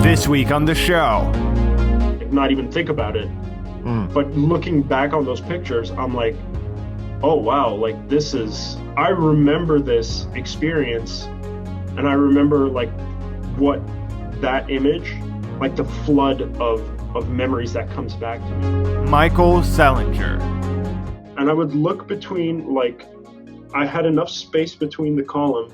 This week on the show. Not even think about it. But looking back on those pictures, I'm like, oh wow, like I remember this experience, and I remember like what that image, like the flood of memories that comes back to me. Michael Selinger. And I would look between, like, I had enough space between the column.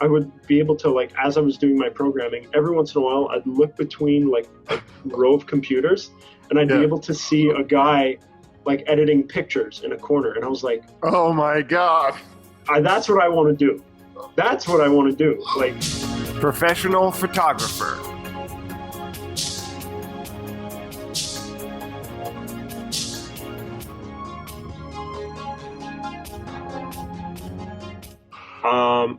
I would be able to, like, as I was doing my programming, every once in a while, I'd look between, like, a row of computers, and I'd be able to see a guy, like, editing pictures in a corner. And I was like, oh my God. That's what I want to do. That's what I want to do. Like, professional photographer.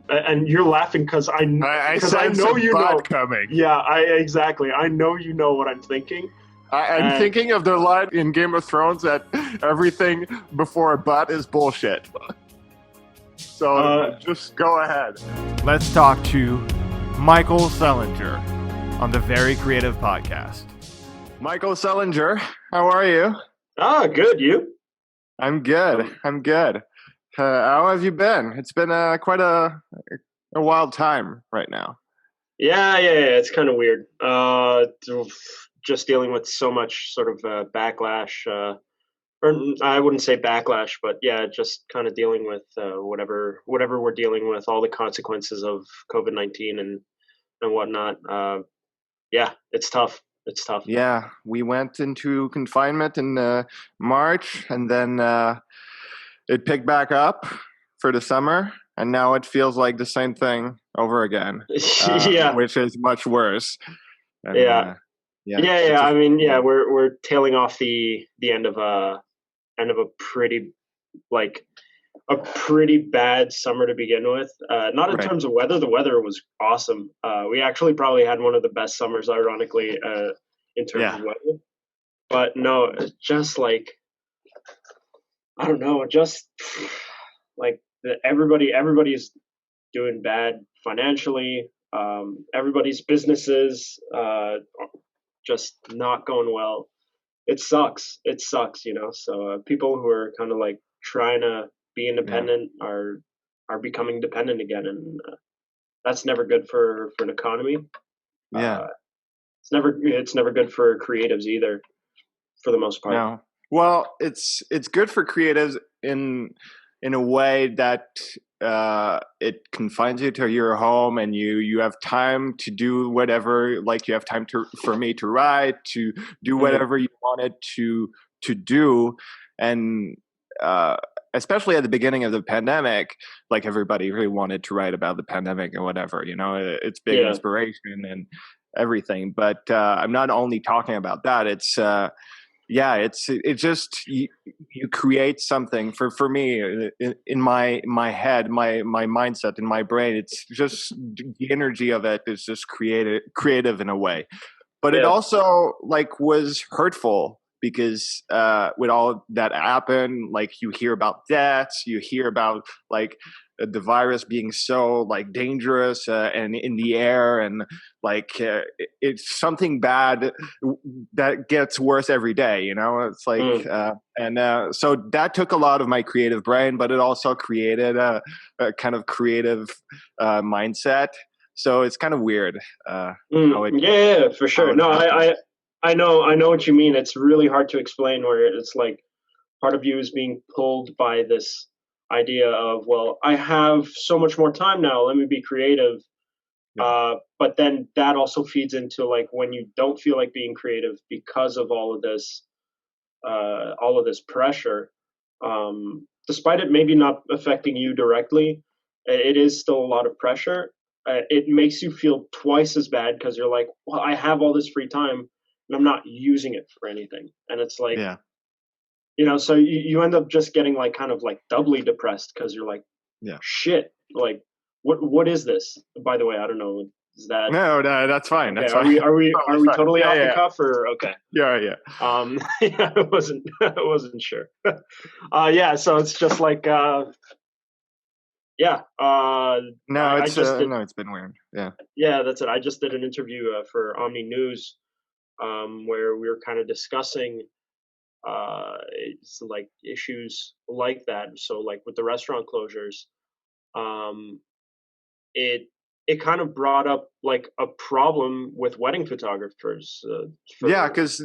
And you're laughing because I know you know coming. Yeah, exactly. I know you know what I'm thinking. I'm thinking of the line in Game of Thrones that everything before a butt is bullshit. So just go ahead. Let's talk to Michael Selinger on the Very Creative Podcast. Michael Selinger, how are you? Good. You? I'm good. How have you been? It's been quite a wild time right now. Yeah. It's kind of weird. Just dealing with so much sort of backlash, or I wouldn't say backlash, but yeah, just kind of dealing with whatever we're dealing with, all the consequences of COVID-19 and whatnot. Yeah, it's tough. It's tough. Yeah, we went into confinement in March, and then it picked back up for the summer, and now it feels like the same thing over again. Which is much worse. And, yeah. I mean, we're tailing off the end of a pretty bad summer to begin with. Not in terms of weather. The weather was awesome. We actually probably had one of the best summers, ironically, in terms of weather. But no, just like, I don't know, just like everybody's doing bad financially. Everybody's businesses just not going well. It sucks, you know. So people who are kind of like trying to be independent are becoming dependent again, and that's never good for an economy. It's never good for creatives either, for the most part. No. Well, it's good for creatives in a way that it confines you to your home, and you have time to do whatever. Like, you have time for me to write, to do whatever you wanted to do, and especially at the beginning of the pandemic, like, everybody really wanted to write about the pandemic and whatever. You know, it's big inspiration and everything. But I'm not only talking about that. It's it's just you create something for me in my head, my mindset, in my brain. It's just the energy of it is just creative in a way, but it also, like, was hurtful because with all that happened, like, you hear about deaths, you hear about, like, the virus being so, like, dangerous and in the air, and like it's something bad that gets worse every day, you know. It's like so that took a lot of my creative brain, but it also created a kind of creative mindset. So it's kind of weird. For sure. No, I know what you mean. It's really hard to explain, where it's like part of you is being pulled by this idea of, well, I have so much more time now, let me be creative. But then that also feeds into, like, when you don't feel like being creative because of all of this pressure, despite it maybe not affecting you directly, it is still a lot of pressure. It makes you feel twice as bad because you're like, well, I have all this free time and I'm not using it for anything. And it's like, you know, so you end up just getting, like, kind of like doubly depressed because you're like, shit, like, what is this? By the way, I don't know, Is that no? That's fine. okay? That's fine. Are we totally off the Yeah. cuff or okay? Yeah. Yeah, I wasn't sure. Yeah, so it's just like yeah. No, I just did, no, it's been weird. Yeah. yeah, that's it. I just did an interview for Omni News, where we were kind of discussing it's like issues like that. So like with the restaurant closures, um, it it kind of brought up like a problem with wedding photographers. Yeah, For because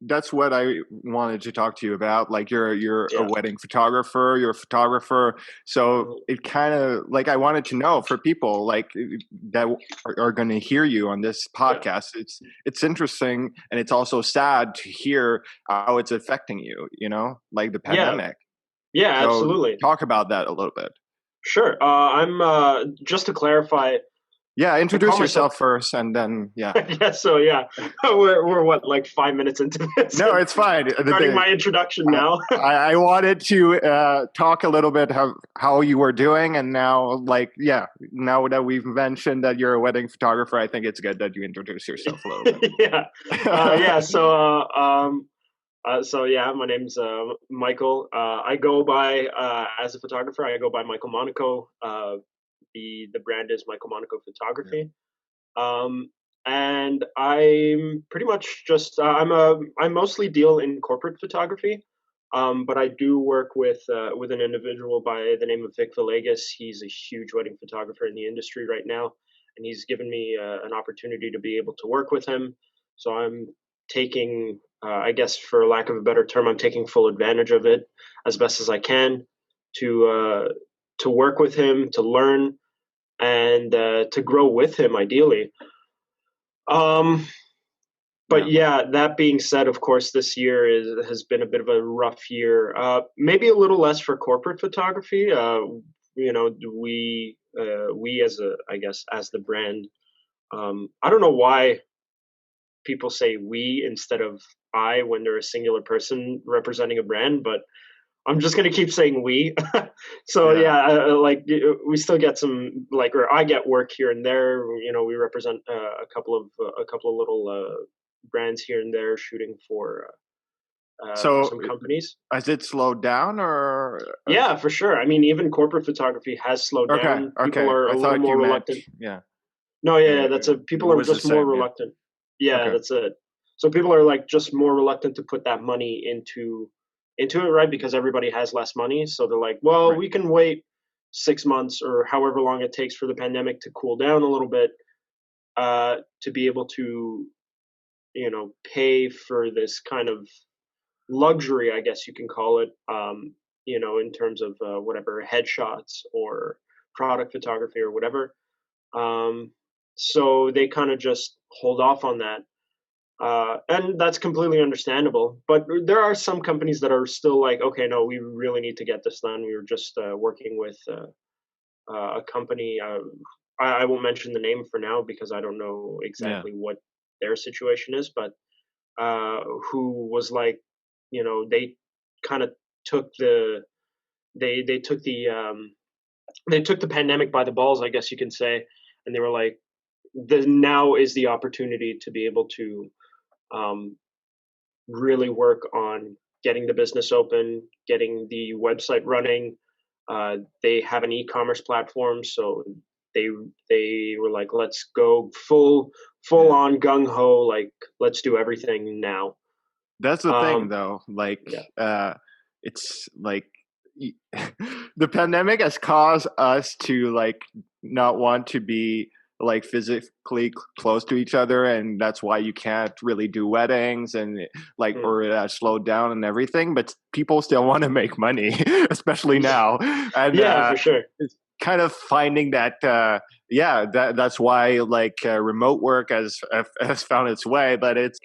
that's what I wanted to talk to you about. Like you're a yeah, wedding photographer, you're a photographer, so it kind of like I wanted to know for people like that are going to hear you on this yeah, podcast. It's interesting, and it's also sad to hear how it's affecting you. You know, like the yeah, pandemic. yeah, So absolutely. talk about that a little bit. Sure. I'm just to clarify. Yeah, I call introduce myself. yourself first, and then yeah. Yeah. So yeah, we're what like 5 minutes into this. No, it's fine. Starting my introduction now. I wanted to talk a little bit how you were doing, and now, like, yeah, now that we've mentioned that you're a wedding photographer, I think it's good that you introduce yourself a little bit. Yeah. Yeah. So yeah, my name's Michael. I go by as a photographer. I go by Michael Monaco. The brand is Michael Monaco Photography. And I'm pretty much just I mostly deal in corporate photography, but I do work with an individual by the name of Vic Villegas. He's a huge wedding photographer in the industry right now, and he's given me an opportunity to be able to work with him. So I'm taking, I guess, for lack of a better term, I'm taking full advantage of it as best as I can to work with him, to learn, and to grow with him, ideally. But yeah, that being said, of course, this year has been a bit of a rough year. Maybe a little less for corporate photography. You know, we as I guess as the brand. I don't know why people say we instead of I when they're a singular person representing a brand, but I'm just gonna keep saying we. So yeah, like we still get some like, or I get work here and there. You know, we represent a couple of little brands here and there, shooting for So some companies. has it slowed down or? Yeah, for sure. I mean, even corporate photography has slowed down. People are I a little thought more you meant reluctant. yeah. No, yeah, that's a It people are was the just more same. Yeah. reluctant. Yeah, Okay. that's it. So people are like just more reluctant to put that money into it, right? Because everybody has less money, so they're like, well, Right. we can wait 6 months or however long it takes for the pandemic to cool down a little bit, to be able to, you know, pay for this kind of luxury, I guess you can call it. You know, in terms of whatever headshots or product photography or whatever. So they kind of just hold off on that. And that's completely understandable. But there are some companies that are still like, okay, no, we really need to get this done. We were just working with a company. I won't mention the name for now because I don't know exactly what their situation is, but who was like, you know, they kind of took they took the pandemic by the balls, I guess you can say, and they were like, now is the opportunity to be able to um, really work on getting the business open, getting the website running. They have an e-commerce platform, so they were like, let's go full on gung ho, like let's do everything now. That's the thing, though. Like, it's like the pandemic has caused us to like not want to be like physically close to each other, and that's why you can't really do weddings and like or it slowed down and everything. But people still want to make money, especially now. And yeah, for sure. It's kind of finding that that's why like remote work has found its way, but it's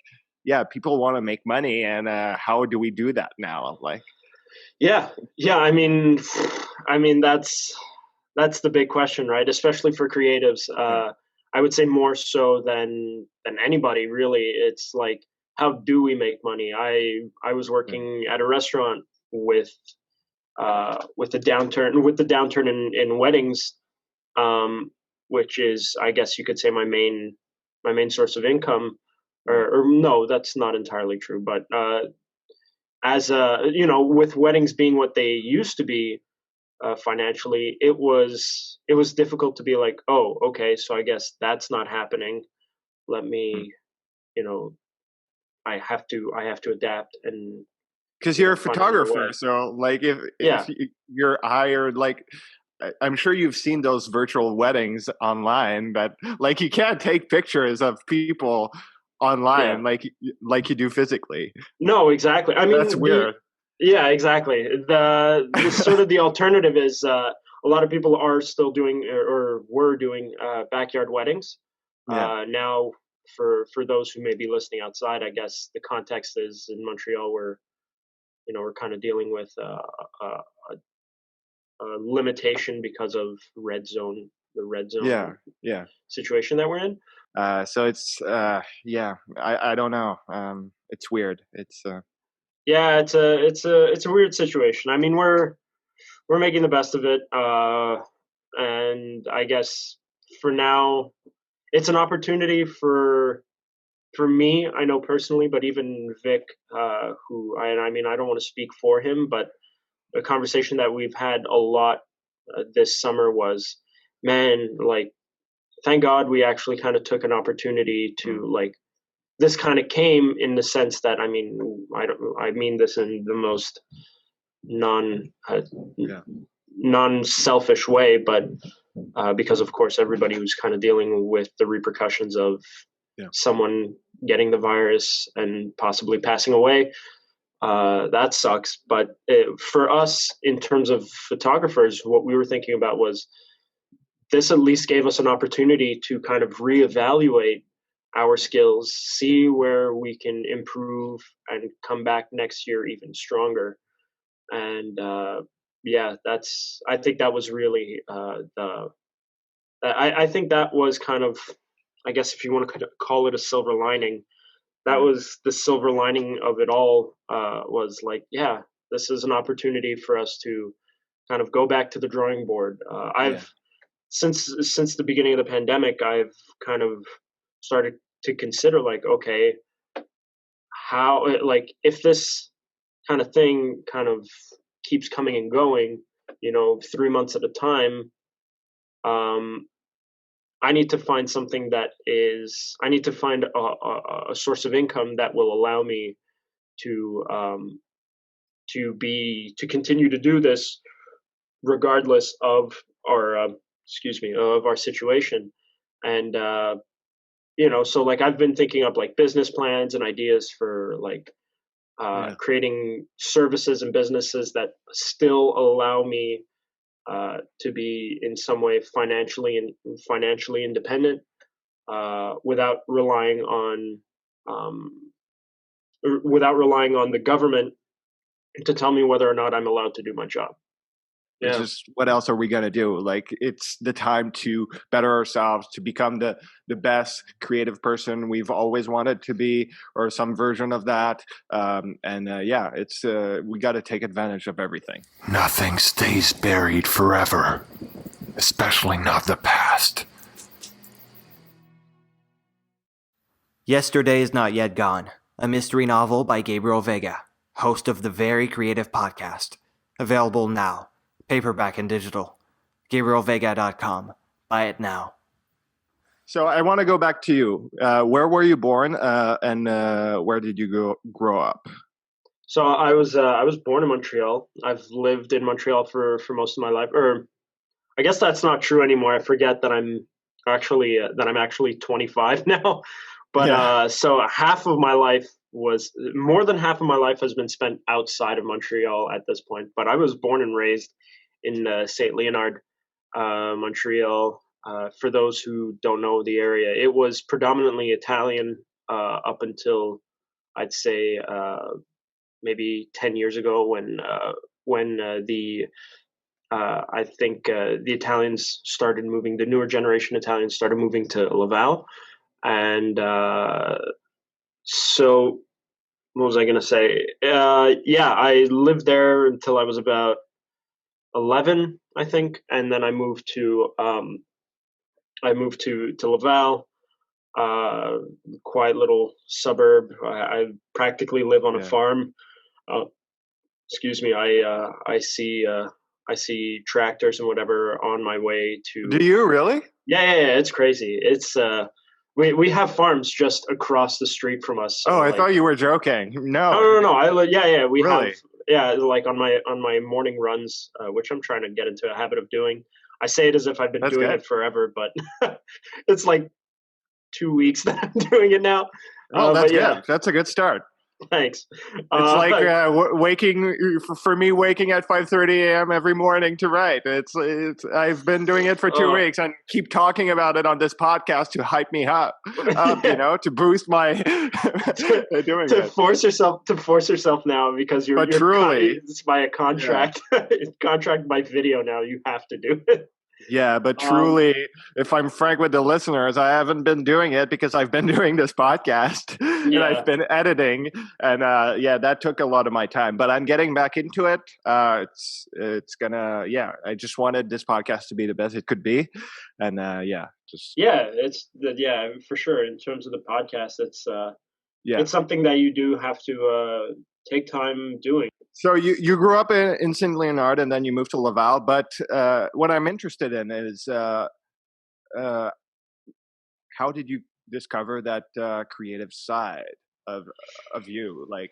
people want to make money, and how do we do that now? Like, yeah. I mean, that's the big question, right? Especially for creatives. I would say more so than anybody, really. It's like, how do we make money? I was working at a restaurant with the downturn in weddings. which is, I guess you could say, my main source of income. Or no, that's not entirely true. But as with weddings being what they used to be financially, it was difficult to be like, oh, okay, so I guess that's not happening. Let me, I have to adapt and because you're a photographer, so like if you're hired, like I'm sure you've seen those virtual weddings online, but like you can't take pictures of people online like you do physically. No, exactly. I mean, that's weird. Yeah, exactly. The sort of the alternative is a lot of people are still doing or were doing backyard weddings. Now, for those who may be listening outside, I guess the context is in Montreal, we're kind of dealing with a limitation because of the red zone situation that we're in. So it's I don't know. It's weird. It's it's a weird situation. I mean, we're making the best of it, and I guess for now, it's an opportunity for me. I know personally, but even Vic, who I mean, I don't want to speak for him, but the conversation that we've had a lot this summer was, man, like, thank God we actually kind of took an opportunity to like. This kind of came in the sense that, I mean, I mean this in the most non-selfish way, but because of course everybody was kind of dealing with the repercussions of someone getting the virus and possibly passing away. That sucks. But for us, in terms of photographers, what we were thinking about was this at least gave us an opportunity to kind of reevaluate our skills, see where we can improve and come back next year even stronger. And I think that was really I think that was kind of, I guess if you want to call it a silver lining, that was the silver lining of it all, was like, this is an opportunity for us to kind of go back to the drawing board. Since the beginning of the pandemic, I've kind of started to consider like, okay, how, like, if this kind of thing kind of keeps coming and going, 3 months at a time, I need to find something I need to find a source of income that will allow me to continue to do this regardless of our situation. And so like I've been thinking up like business plans and ideas for like creating services and businesses that still allow me to be in some way financially independent, without relying on the government to tell me whether or not I'm allowed to do my job. It's just, what else are we going to do? Like, it's the time to better ourselves, to become the best creative person we've always wanted to be, or some version of that. It's we got to take advantage of everything. Nothing stays buried forever, especially not the past. Yesterday is Not Yet Gone, a mystery novel by Gabriel Veiga, host of the Very Creative Podcast. Available now. Paperback and digital. GabrielVeiga.com. Buy it now. So I want to go back to you. Where were you born, and where did you grow up? So I was born in Montreal. I've lived in Montreal for most of my life. Or I guess that's not true anymore. I forget that I'm actually 25 now. But so more than half of my life has been spent outside of Montreal at this point. But I was born and raised in St. Leonard, Montreal. For those who don't know the area, it was predominantly Italian up until I'd say maybe 10 years ago when the Italians started moving, the newer generation Italians started moving to Laval. And so what was I going to say? I lived there until I was about 11, I think. And then I moved to I moved to Laval, quiet little suburb. I practically live on a farm. Excuse me. I see tractors and whatever on my way to. Do you really? Yeah. It's crazy. It's we have farms just across the street from us. So, I thought you were joking. No. We really? have like on my morning runs, which I'm trying to get into a habit of doing. I say it as if I've been doing it forever, but it's like 2 weeks that I'm doing it now. Oh, that's good. That's a good start. Thanks. It's like waking at 5:30 a.m. every morning to write. It's I've been doing it for 2 weeks and keep talking about it on this podcast to hype me up, to boost my doing to it. Force yourself now because you're truly it's by a contract contract by video now. You have to do it. Yeah, but truly, if I'm frank with the listeners, I haven't been doing it because I've been doing this podcast and I've been editing, and that took a lot of my time. But I'm getting back into it. It's gonna, I just wanted this podcast to be the best it could be, and it's for sure. In terms of the podcast, it's something that you do have to take time doing. So you grew up in Saint Leonard and then you moved to Laval. But what I'm interested in is how did you discover that creative side of you? Like,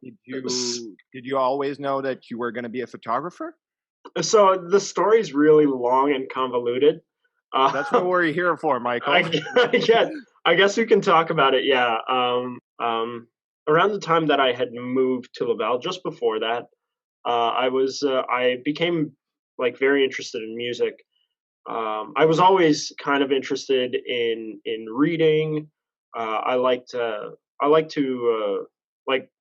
did you always know that you were going to be a photographer? So the story is really long and convoluted. That's what we're here for, Michael. I guess we can talk about it. Yeah. Around the time that I had moved to Laval, just before that, I became like very interested in music. I was always kind of interested in reading. I like to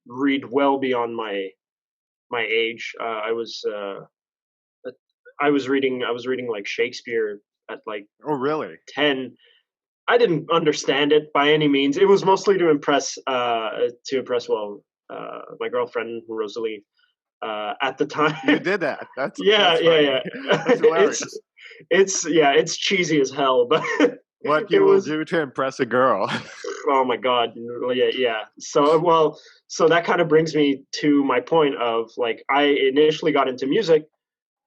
read well beyond my age. I was reading like Shakespeare at like 10. I didn't understand it by any means. It was mostly to impress my girlfriend Rosalie at the time. You did that. That's That's hilarious. It's cheesy as hell, but what you will do to impress a girl. Oh my god, yeah. So that kind of brings me to my point of like I initially got into music,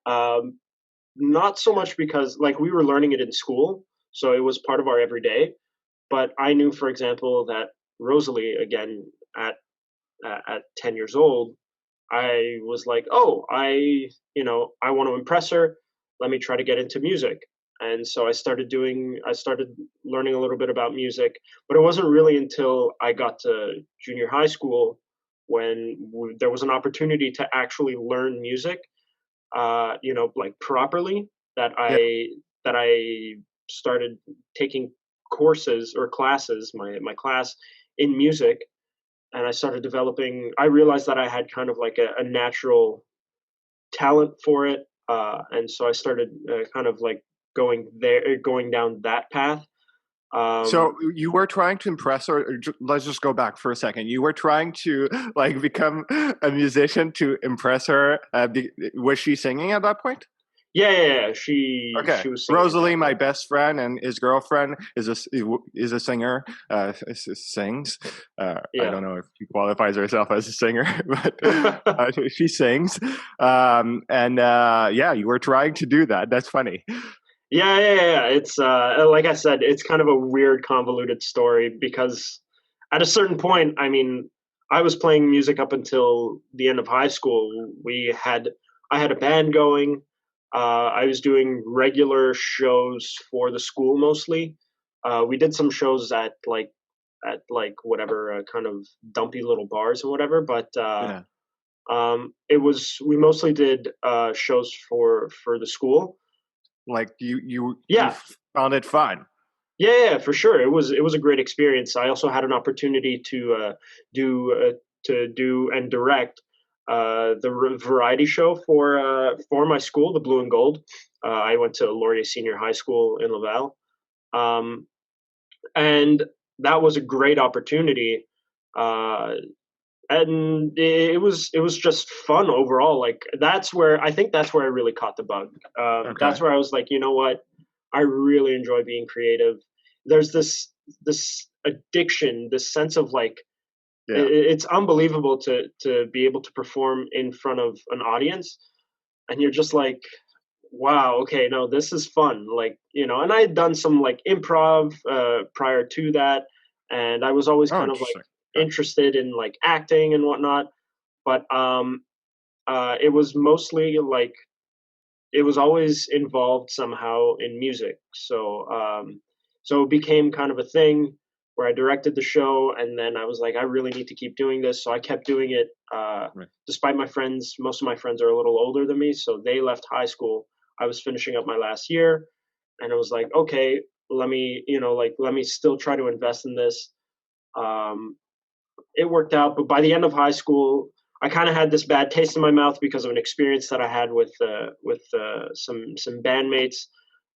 not so much because like we were learning it in school. So it was part of our everyday, but I knew, for example, that Rosalie, again, at 10 years old, I was like, I want to impress her. Let me try to get into music. And so I started learning a little bit about music, but it wasn't really until I got to junior high school when there was an opportunity to actually learn music, like properly that I started taking courses or classes, my class in music, and I started developing. I realized that I had kind of like a natural talent for it, and so I started kind of like going down that path. So you were trying to impress, or let's just go back for a second. You were trying to like become a musician to impress her. Was she singing at that point? Yeah. She was singing. Rosalie, my best friend, and his girlfriend is a singer. Sings. I don't know if she qualifies herself as a singer, but she sings. You were trying to do that. That's funny. Yeah. It's like I said, it's kind of a weird, convoluted story because at a certain point, I mean, I was playing music up until the end of high school. I had a band going. I was doing regular shows for the school mostly. We did some shows at whatever kind of dumpy little bars and whatever, but we mostly did shows for the school. Like you found it fun. Yeah, for sure. It was a great experience. I also had an opportunity to do and direct the variety show for my school, the Blue and Gold. I went to Laurier Senior High School in Laval, and that was a great opportunity. And it was just fun overall. Like I think that's where I really caught the bug. That's where I was like, you know what, I really enjoy being creative. There's this addiction, this sense of like, it's unbelievable to be able to perform in front of an audience, and you're just like, wow, okay, no, this is fun. Like, you know, and I had done some like improv prior to that, and I was always kind of like interested in like acting and whatnot. But it was mostly like, it was always involved somehow in music. So so it became kind of a thing where I directed the show, and then I was like, I really need to keep doing this. So I kept doing it despite my friends. Most of my friends are a little older than me, so they left high school. I was finishing up my last year, and it was like, okay, let me still try to invest in this. It worked out, but by the end of high school, I kind of had this bad taste in my mouth because of an experience that I had with some bandmates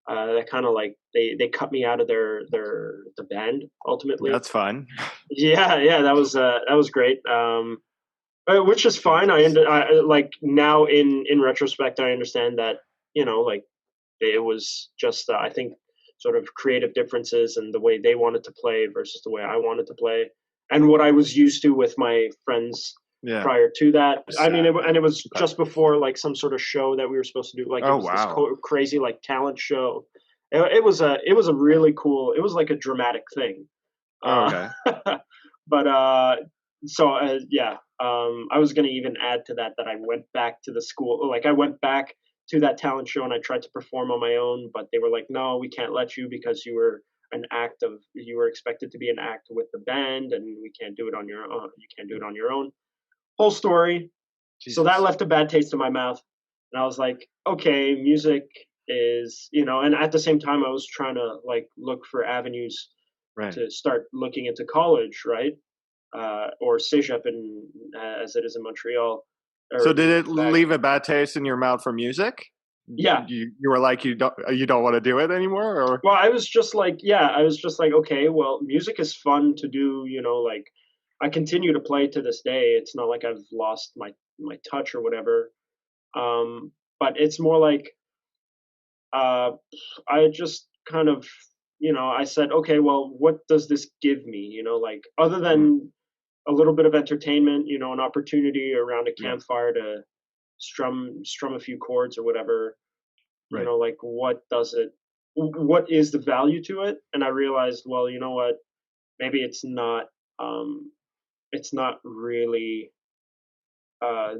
that kind of like they cut me out of the band ultimately. That's fun. Yeah, that was great. Which is fine. I like now in retrospect, I understand that, you know, like it was just I think sort of creative differences and the way they wanted to play versus the way I wanted to play, and what I was used to with my friends prior to that. I mean, it was just before like some sort of show that we were supposed to do. Like, it was this crazy like talent show. It was a really cool. It was like a dramatic thing. Okay. But so yeah. I was going to even add to that I went back to the school. Like, I went back to that talent show and I tried to perform on my own, but they were like, no, we can't let you because you were expected to be an act with the band, and we can't do it on your own. You can't do it on your own. Whole story. Jesus. So that left a bad taste in my mouth. And I was like, okay, music is, you know, and at the same time I was trying to like look for avenues to start looking into college, right? Or Cégep as it is in Montreal. So did it leave a bad taste in your mouth for music? Yeah. You were like, you don't want to do it anymore? Or? Well, I was just like, okay, well, music is fun to do, you know, like I continue to play to this day. It's not like I've lost my touch or whatever. But it's more like I just kind of, you know, I said, okay, well, what does this give me? You know, like other than a little bit of entertainment, you know, an opportunity around a campfire to strum a few chords or whatever, you know, like what is the value to it? And I realized, well, you know what, maybe it's not really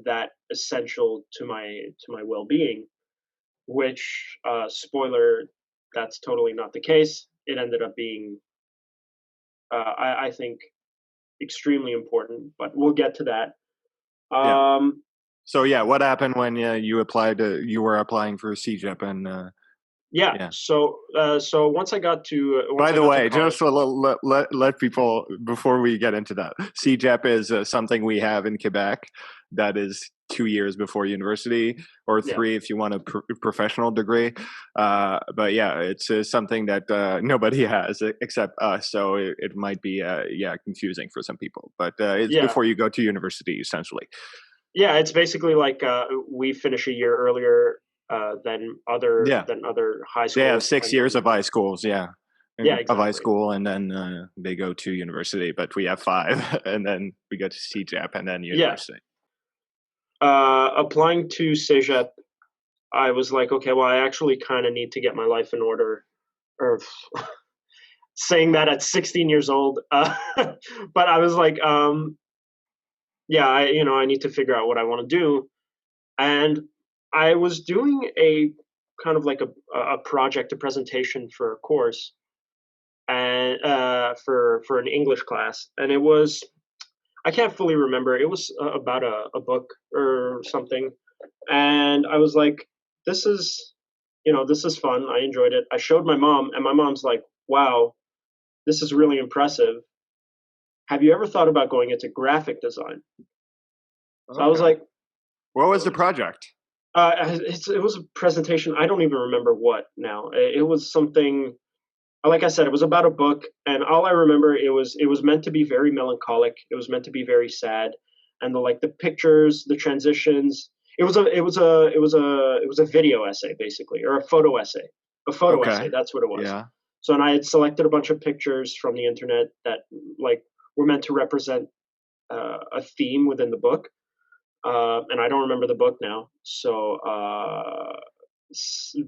that essential to my well-being, which spoiler, that's totally not the case. It ended up being I think extremely important, but we'll get to that. So yeah, what happened when you were applying for CEGEP and So once I got to by the way, just to let people, before we get into that, CEGEP is something we have in Quebec that is 2 years before university, or 3 if you want a professional degree. But yeah, it's something that nobody has except us, so it might be confusing for some people. But it's before you go to university, essentially. Yeah, it's basically like we finish a year earlier than other high schools. They have 6 years of high schools, exactly. Of high school, and then they go to university. But we have 5, and then we go to CEGEP, and then university. Applying to Cégep, I was like, okay, well, I actually kind of need to get my life in order. Or saying that at 16 years old, but I was like, I need to figure out what I want to do. And I was doing a kind of like a project, a presentation for a course, and for an English class. And it was, I can't fully remember. It was about a book or something. And I was like, this is fun. I enjoyed it. I showed my mom, and my mom's like, wow, this is really impressive. Have you ever thought about going into graphic design? So I was like, what was the project? It was a presentation. I don't even remember what now. It was something, like I said, it was about a book, and all I remember, it was meant to be very melancholic. It was meant to be very sad, and the pictures, the transitions. It was a video essay, basically, or a photo essay a photo essay. That's what it was. Yeah. So, and I had selected a bunch of pictures from the internet that like were meant to represent a theme within the book. And I don't remember the book now. So,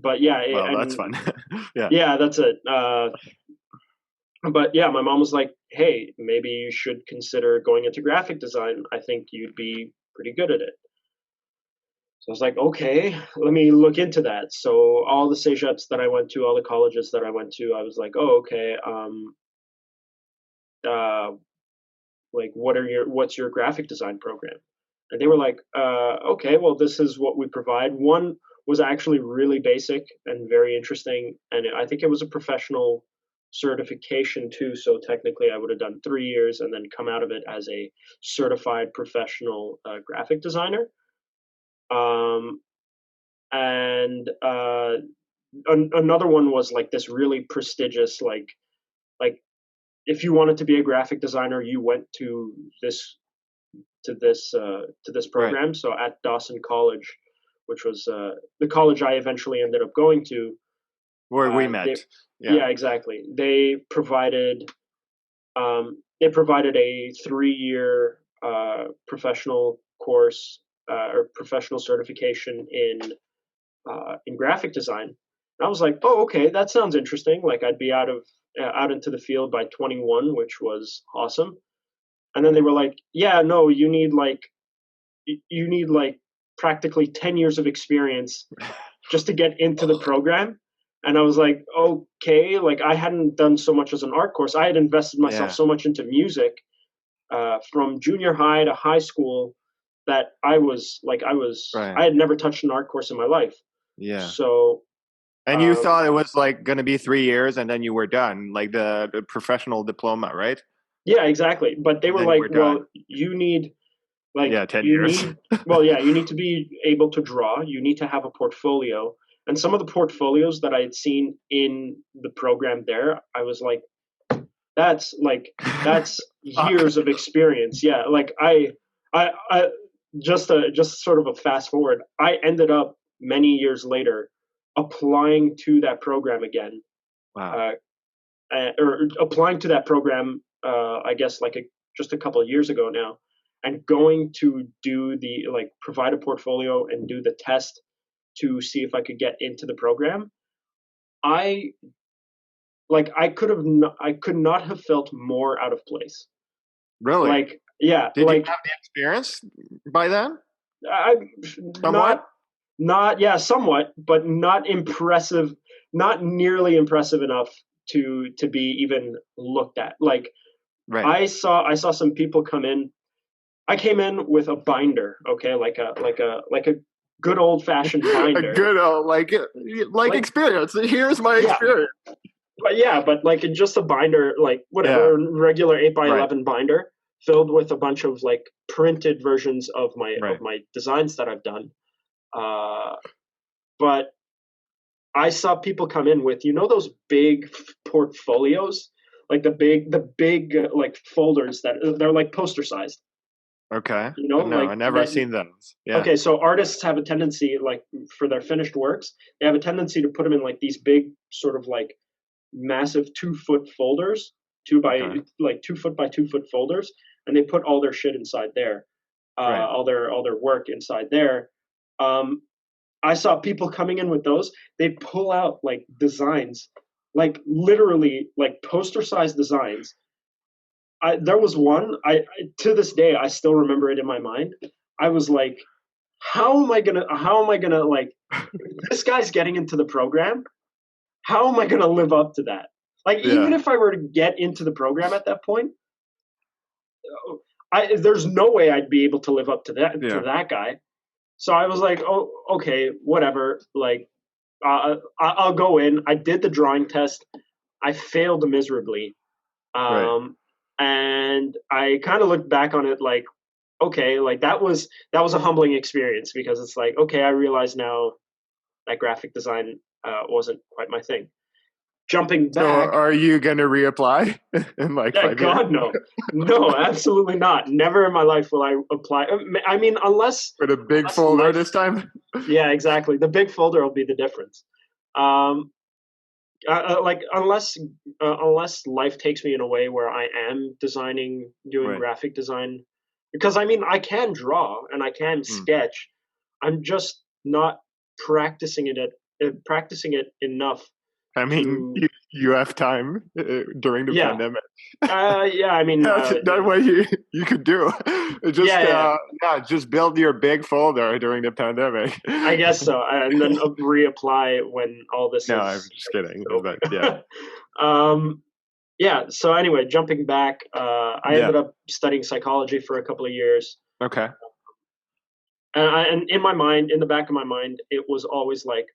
but yeah. Well, that's fun. Yeah. Yeah, that's it. But yeah, my mom was like, hey, maybe you should consider going into graphic design. I think you'd be pretty good at it. So I was like, okay, let me look into that. So all the cégeps that I went to, all the colleges that I went to, I was like, oh, okay. Like, what's your graphic design program? And they were like, okay, well, this is what we provide. One was actually really basic and very interesting. And I think it was a professional certification too. So technically I would have done 3 years and then come out of it as a certified professional graphic designer. Another one was like this really prestigious, like if you wanted to be a graphic designer, you went to this program. Right. So at Dawson College, which was the college I eventually ended up going to, where we met. Yeah, exactly. They provided a 3-year professional course or professional certification in graphic design. And I was like, oh, okay, that sounds interesting. Like I'd be out into the field by 21, which was awesome. And then they were like, yeah, no, you need practically 10 years of experience just to get into the program. And I was like, okay, like I hadn't done so much as an art course. I had invested myself so much into music from junior high to high school that I had never touched an art course in my life. Yeah. So. And you thought it was like going to be 3 years and then you were done, like the professional diploma, right? Yeah, exactly. But they were like, well, you need 10 years. You need to be able to draw. You need to have a portfolio. And some of the portfolios that I had seen in the program there, I was like, that's years of experience. Yeah. Like I just sort of a fast forward. I ended up many years later applying to that program again. Wow. Or applying to that program, I guess just a couple of years ago now, and going to do provide a portfolio and do the test to see if I could get into the program. I could not have felt more out of place. Really? Yeah. Did you have the experience by then? Somewhat, but not impressive, not nearly impressive enough to be even looked at. Like, right. I saw some people come in. I came in with a binder, okay, like a good old fashioned binder. A good old like experience. Here's my experience. But like just a binder, like whatever, regular 8x11 binder filled with a bunch of like printed versions of my designs that I've done. But I saw people come in with, those big portfolios, like the big like folders that they're like poster sized. Okay. I never seen those. Yeah. Okay, so artists have a tendency, like for their finished works, they have a tendency to put them in like these big, sort of like massive 2-foot folders, 2 foot by 2 foot folders, and they put all their shit inside there, all their work inside there. I saw people coming in with those. They pull out like designs, like literally like poster-sized designs. There was one, to this day, I still remember it in my mind. I was like, how am I gonna like, this guy's getting into the program. How am I gonna live up to that? Like, even if I were to get into the program at that point, there's no way I'd be able to live up to that guy. So I was like, oh, okay, whatever. Like, I'll go in. I did the drawing test. I failed miserably. And I kind of looked back on it like, okay, like that was a humbling experience, because it's like, okay, I realize now that graphic design wasn't quite my thing. Jumping back. So are you going to reapply in like 5 years? God, no. No, absolutely not. Never in my life will I apply. I mean, unless... For the big folder this time? Yeah, exactly. The big folder will be the difference. like unless life takes me in a way where I am doing Right. graphic design, because I mean I can draw and I can Mm. sketch. I'm just not practicing it enough I mean, to you have time during the yeah. pandemic. Yeah, I mean, That's what you could do. Just yeah. just build your big folder during the pandemic. I guess so, and then reapply when all this No, I'm is just kidding. over. But yeah, Yeah. So anyway, jumping back, I yeah. ended up studying psychology for a couple of years, Okay. and in my mind, in the back of my mind, it was always like,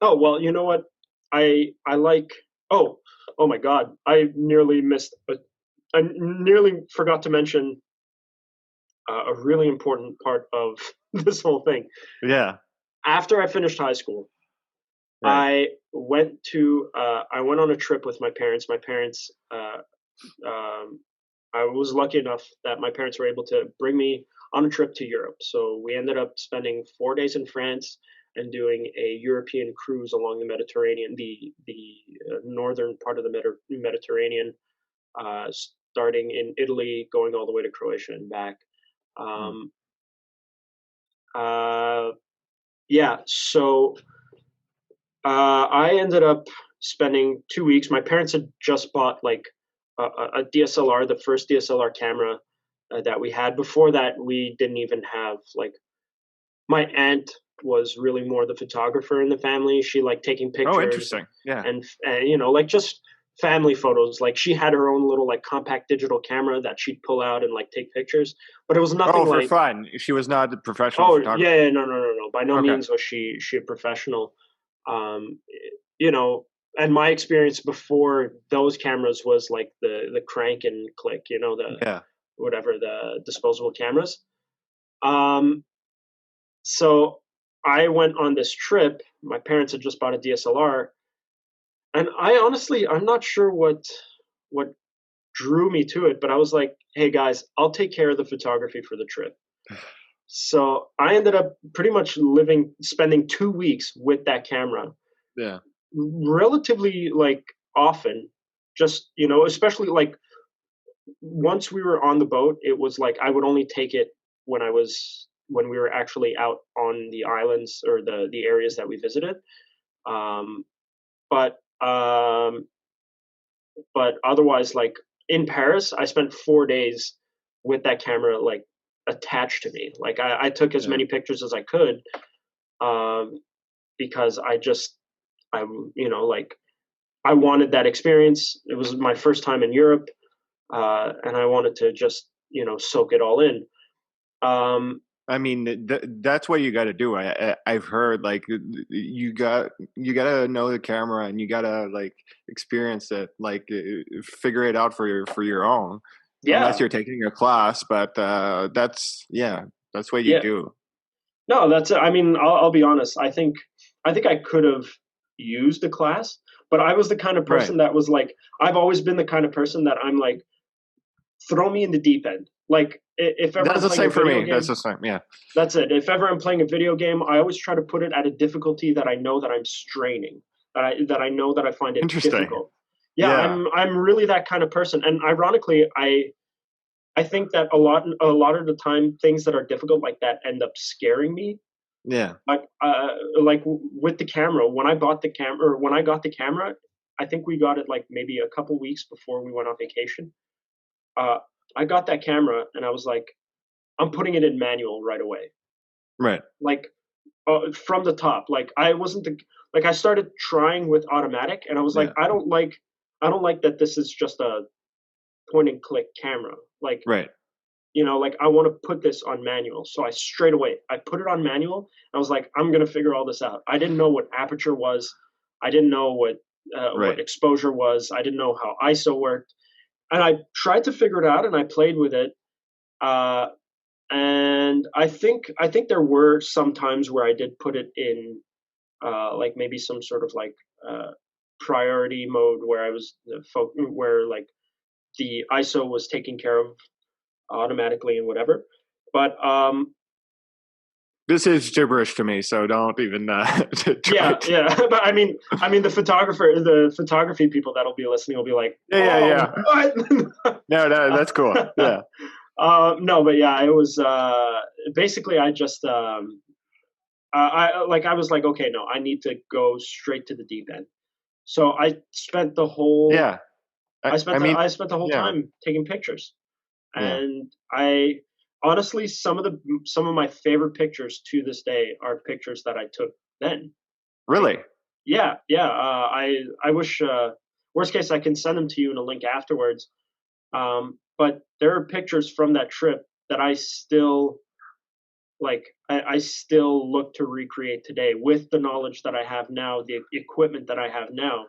oh well, you know what, I like. Oh my God, I nearly forgot to mention a really important part of this whole thing. Yeah. After I finished high school, Right. I went on a trip with my parents. My parents, I was lucky enough that my parents were able to bring me on a trip to Europe. So we ended up spending 4 days in France and doing a European cruise along the Mediterranean, the northern part of the Mediterranean, starting in Italy, going all the way to Croatia and back. Mm. Um, uh, yeah, so I ended up spending 2 weeks. My parents had just bought like a DSLR, the first DSLR camera that we had. Before that, we didn't even have like, my aunt was really more the photographer in the family. She liked taking Oh, pictures interesting. Yeah. and you know, like just family photos. Like she had her own little like compact digital camera that she'd pull out and like take pictures, but it was nothing Oh, for like, fun. She was not a professional oh photographer. yeah, no. By no Okay. means was she a professional. Um, you know, and my experience before those cameras was like the crank and click, you know, the Yeah. whatever, the disposable cameras. Um, so I went on this trip. My parents had just bought a DSLR, and I'm not sure what drew me to it, but I was like, "Hey guys, I'll take care of the photography for the trip." So I ended up pretty much spending 2 weeks with that camera, Yeah. relatively like often. Just, you know, especially like once we were on the boat, it was like I would only take it when we were actually out on the islands or the areas that we visited. Um, but um, but otherwise, like in Paris, I spent 4 days with that camera like attached to me. Like I took as Yeah. many pictures as I could, um, because I you know, like I wanted that experience. It was my first time in Europe, and I wanted to just, you know, soak it all in. Um, I mean, that's what you got to do. I've heard like you gotta know the camera and you gotta like experience it, like figure it out for your own. Unless yeah, you're taking a class, but that's what you yeah. do. No, that's. I mean, I'll be honest. I think I could have used a class, but I was the kind of Right. person that was like, I've always been the kind of person that I'm like, throw me in the deep end. Like if ever That's I'm the playing a same for video me. That's game, the same. Yeah. that's it. If ever I'm playing a video game, I always try to put it at a difficulty that I know that I'm straining, that I know that I find it Interesting. difficult. Yeah, Yeah. I'm really that kind of person. And ironically, I think that a lot of the time things that are difficult like that end up scaring me. Yeah. With the camera, when I got the camera, I think we got it like maybe a couple weeks before we went on vacation. Uh, I got that camera and I was like, I'm putting it in manual right away. Right. Like from the top. Like I started trying with automatic, and I was like, Yeah. I don't like that this is just a point and click camera. Like, Right. you know, like I want to put this on manual. So I straight away I put it on manual. I was like, I'm gonna figure all this out. I didn't know what aperture was. I didn't know what Right. exposure was. I didn't know how ISO worked, and I tried to figure it out. And I played with it. Uh, and I think there were some times where I did put it in like maybe some sort of like priority mode where I was where like the ISO was taken care of automatically and whatever. But This is gibberish to me, so don't even try. Yeah. But I mean, the photography people that'll be listening will be like, Yeah. What? No, that's cool. Yeah. No, but yeah, it was basically I just I was like, okay, no, I need to go straight to the deep end. So I spent the whole I spent the whole time taking pictures, and I honestly some of my favorite pictures to this day are pictures that I took then. Really? Yeah. I wish worst case I can send them to you in a link afterwards. But there are pictures from that trip that I still I still look to recreate today with the knowledge that I have now, the equipment that I have now.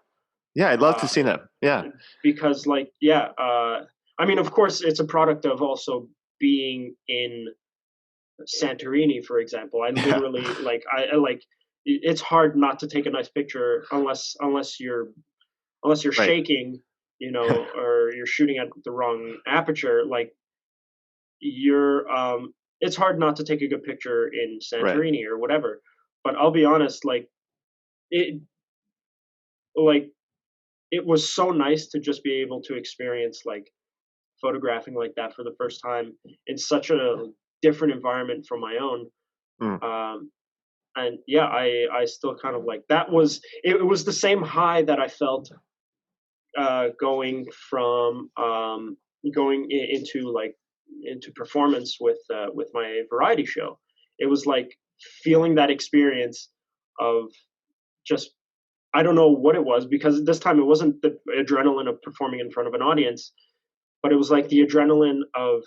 Yeah, I'd love to see them. Yeah. Because I mean, of course, it's a product of also being in Santorini, for example. I literally it's hard not to take a nice picture unless you're shaking, or you're shooting at the wrong aperture. It's hard not to take a good picture in Santorini or whatever. But I'll be honest, it was so nice to just be able to experience photographing like that for the first time in such a different environment from my own. And yeah, I still kind of that was it was the same high that I felt going into performance with my variety show. It was like feeling that experience of just, I don't know what it was, because this time it wasn't the adrenaline of performing in front of an audience, but it was like the adrenaline of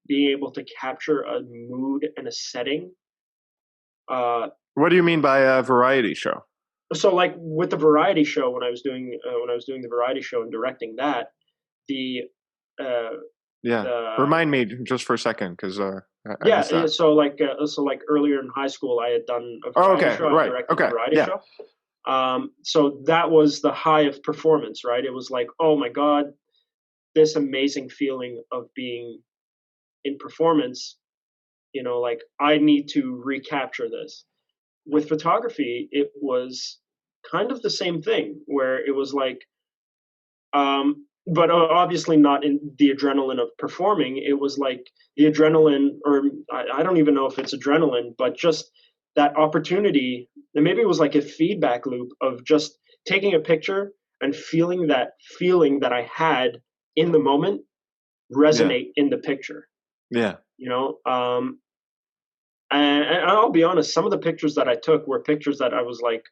being able to capture a mood and a setting. What do you mean by a variety show? So with the variety show, when I was doing the variety show and directing that, remind me just for a second, because so earlier in high school I had done a variety show. I directed a variety show. So that was the high of performance, right? It was like, oh my God, this amazing feeling of being in performance, I need to recapture this. With photography, it was kind of the same thing, where it was but obviously not in the adrenaline of performing. It was like the adrenaline, or I don't even know if it's adrenaline, but just that opportunity. And maybe it was like a feedback loop of just taking a picture and feeling that I had in the moment resonate in the picture. Yeah. And I'll be honest, some of the pictures that I took were pictures that I was like,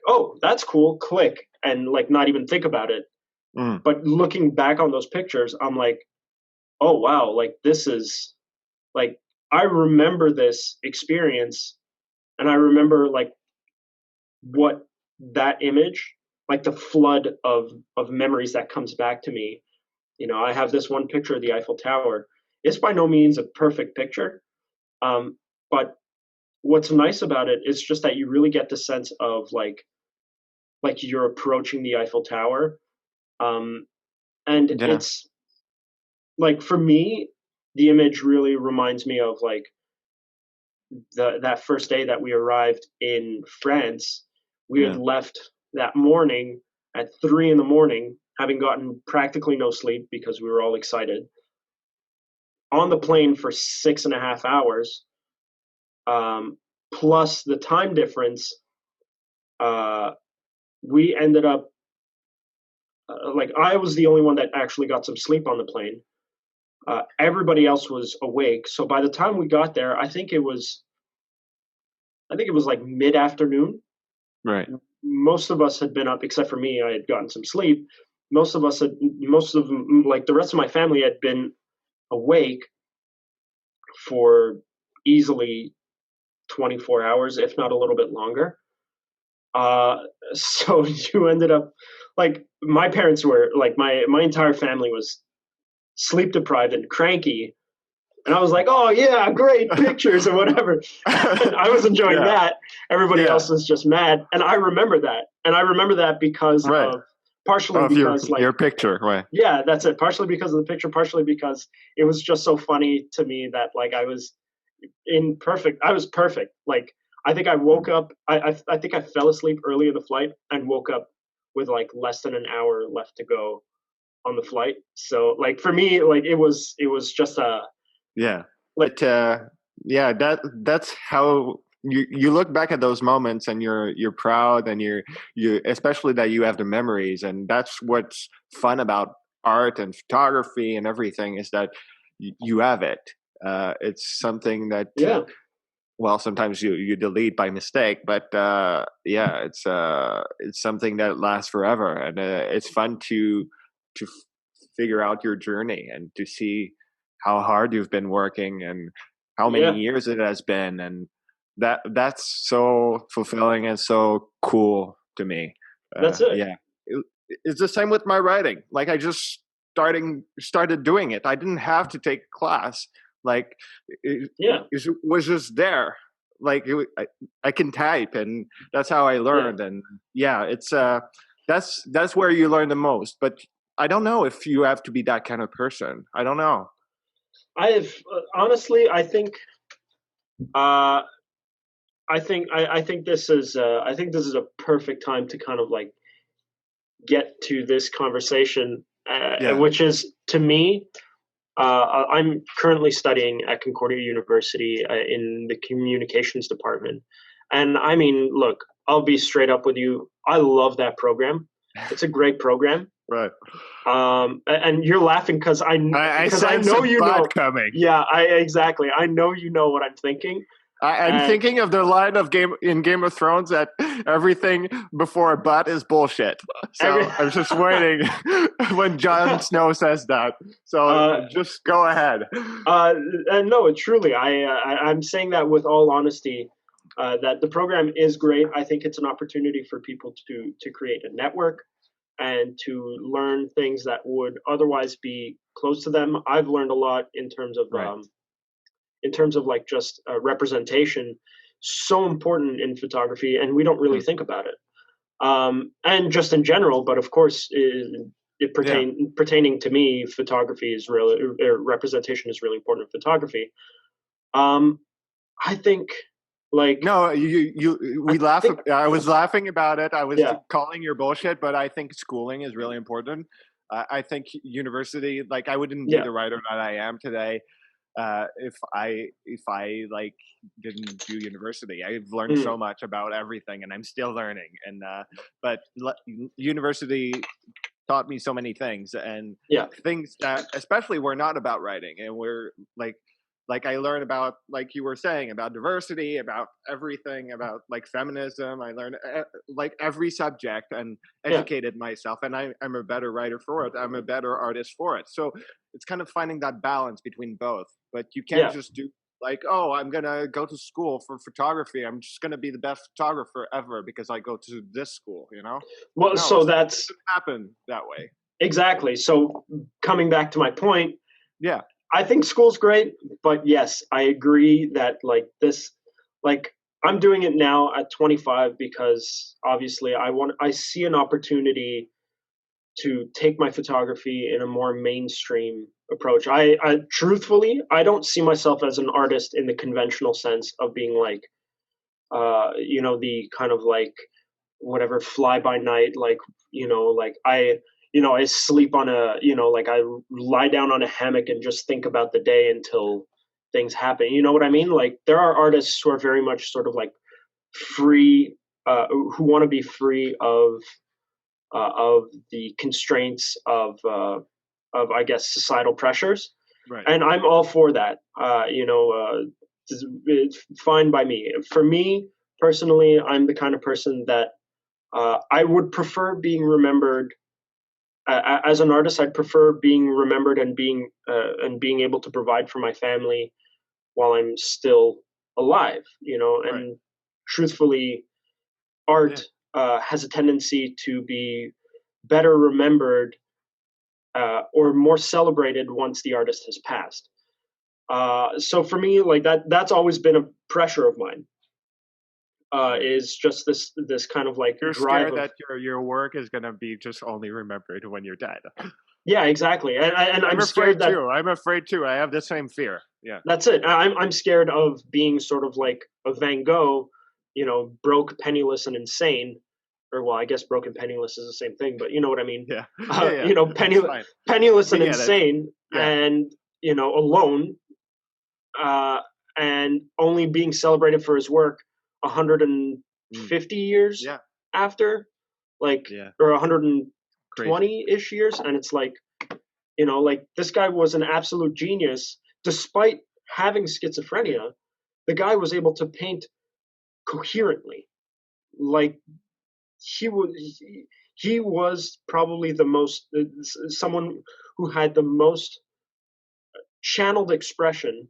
oh, that's cool, click, and not even think about it. But looking back on those pictures, I'm like, oh wow, this is I remember this experience, and I remember what that image, the flood of memories that comes back to me. I have this one picture of the Eiffel Tower. It's by no means a perfect picture. But what's nice about it is just that you really get the sense of you're approaching the Eiffel Tower. And it's for me, the image really reminds me of that first day that we arrived in France. We had left that morning at 3 a.m, having gotten practically no sleep because we were all excited. On the plane for 6.5 hours, plus the time difference, we ended up I was the only one that actually got some sleep on the plane. Everybody else was awake. So by the time we got there, I think it was mid-afternoon. Right. Most of us had been up, except for me. I had gotten some sleep. Most of them, the rest of my family, had been awake for easily 24 hours, if not a little bit longer. So you ended up my parents were my entire family was sleep deprived and cranky, and I was like, oh yeah, great pictures or whatever. I was enjoying that. Everybody else was just mad, and I remember that because of partially because your picture, right? Yeah, that's it. Partially because of the picture, partially because it was just so funny to me that I was perfect. Like, I think I woke up, I think I fell asleep early in the flight and woke up with like less than an hour left to go on the flight. So like for me, like it was just Yeah. like, yeah, that's how you look back at those moments and you're proud, and you especially that you have the memories, and that's what's fun about art and photography and everything, is that you have it. It's something that well, sometimes you delete by mistake, but yeah, it's something that lasts forever, and it's fun to figure out your journey and to see how hard you've been working and how many years it has been, and that's so fulfilling and so cool to me. That's it. Yeah, it's the same with my writing. Like, I just started doing it. I didn't have to take a class. Like, it was just there. Like, I can type, and that's how I learned. And yeah, it's that's where you learn the most. But I don't know if you have to be that kind of person. I don't know. Honestly, I think this is a perfect time to kind of like get to this conversation, which is, to me, I'm currently studying at Concordia University in the communications department. And I mean, look, I'll be straight up with you. I love that program. It's a great program. Right. And you're laughing because I know you know coming. Yeah, exactly. I know you know what I'm thinking. I'm thinking of the line of Game of Thrones that everything before a butt is bullshit. So I was just waiting when Jon Snow says that. So just go ahead. No, truly, I'm saying that with all honesty. That the program is great. I think it's an opportunity for people to create a network and to learn things that would otherwise be close to them. I've learned a lot in terms of like just representation, so important in photography, and we don't really think about it. And just in general, but of course, pertaining to me, photography is really, representation is really important in photography. I think, like, no, we laugh. I was laughing about it. I was calling your bullshit, but I think schooling is really important. I think university, like, I wouldn't be the writer that I am today if I like didn't do university. I've learned so much about everything, and I'm still learning. And but university taught me so many things, and things that especially were not about writing, and we're like I learned about, like you were saying, about diversity, about everything, about like feminism. I learned like every subject and educated myself, and I'm a better writer for it. I'm a better artist for it. So it's kind of finding that balance between both. But you can't just do like, oh, I'm going to go to school for photography. I'm just going to be the best photographer ever because I go to this school, you know? Well, no, so it that's doesn't happen that way. Exactly. So coming back to my point, yeah, I think school's great, but yes, I agree that like this, like I'm doing it now at 25 because obviously I see an opportunity to take my photography in a more mainstream approach. I truthfully, I don't see myself as an artist in the conventional sense of being like, the kind of like whatever fly by night, like, like I sleep on like I lie down on a hammock and just think about the day until things happen. You know what I mean? Like there are artists who are very much sort of like free, who want to be free of the constraints of I guess societal pressures. Right. And I'm all for that. It's fine by me. For me personally, I'm the kind of person that I would prefer being remembered as an artist. I'd prefer being remembered and being able to provide for my family while I'm still alive. And right. Truthfully, art has a tendency to be better remembered or more celebrated once the artist has passed. So for me, like that's always been a pressure of mine. Is just this kind of like you're drive scared that your work is going to be just only remembered when you're dead. Yeah, exactly. And I'm afraid scared that too. I'm afraid too. I have the same fear. Yeah. that's it. I'm scared of being sort of like a Van Gogh, broke, penniless, and insane. Or well, I guess broke and penniless is the same thing, but you know what I mean. Yeah. Yeah. Penniless and We get it. insane, Yeah. and alone, and only being celebrated for his work 150 years Yeah. after, like, Yeah. or 120-ish years, and it's like, like this guy was an absolute genius, despite having schizophrenia. The guy was able to paint coherently, like he was probably the most someone who had the most channeled expression.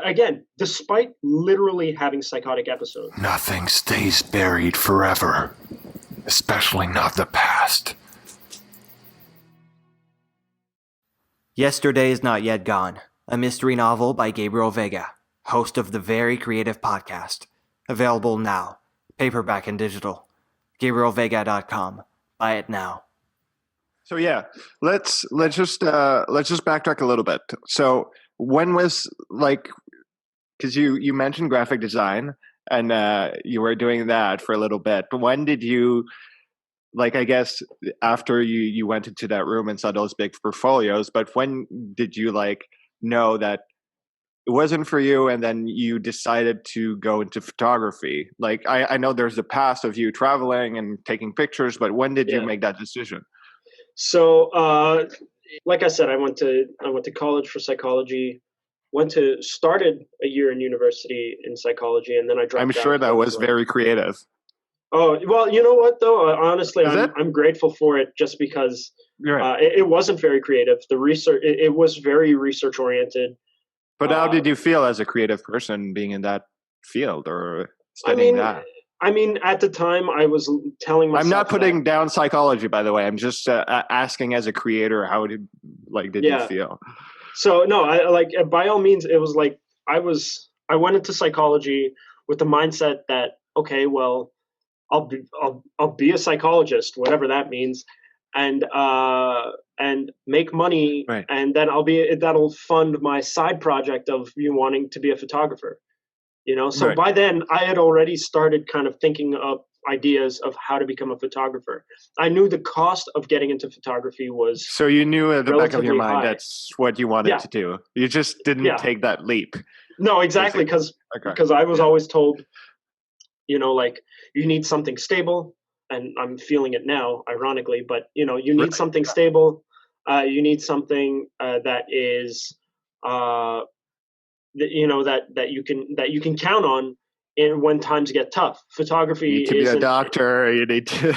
Again, despite literally having psychotic episodes. Nothing stays buried forever, especially not the past. Yesterday is Not Yet Gone, a mystery novel by Gabriel Veiga, host of the Very Creative Podcast. Available now, paperback and digital. GabrielVeiga.com. Buy it now. So yeah, let's just backtrack a little bit. So when was because you mentioned graphic design and you were doing that for a little bit. But when did you I guess after you went into that room and saw those big portfolios? But when did you know that it wasn't for you, and then you decided to go into photography? I know there's a past of you traveling and taking pictures, but when did you make that decision? So, like I said, I went to college for psychology. Started a year in university in psychology, and then I dropped out. I'm sure that was very creative. Oh, well, you know what though? Honestly, I'm grateful for it, just because it wasn't very creative. The research, it was very research oriented. But how did you feel as a creative person being in that field or studying that? I mean, at the time, I was telling myself. I'm not putting down psychology, by the way. I'm just asking, as a creator, how did you feel? So no, by all means, it was I went into psychology with the mindset that, okay, well, I'll be a psychologist, whatever that means, and make money, right. And then that'll fund my side project of wanting to be a photographer. So right. By then I had already started kind of thinking of ideas of how to become a photographer. I knew the cost of getting into photography was so you knew at the back of your mind high. That's what you wanted to do. You just didn't take that leap. No, exactly, because I was always told, you need something stable, and I'm feeling it now, ironically, but you need something stable. You need something that is that you can count on when times get tough. Photography, you need to be a doctor. You need to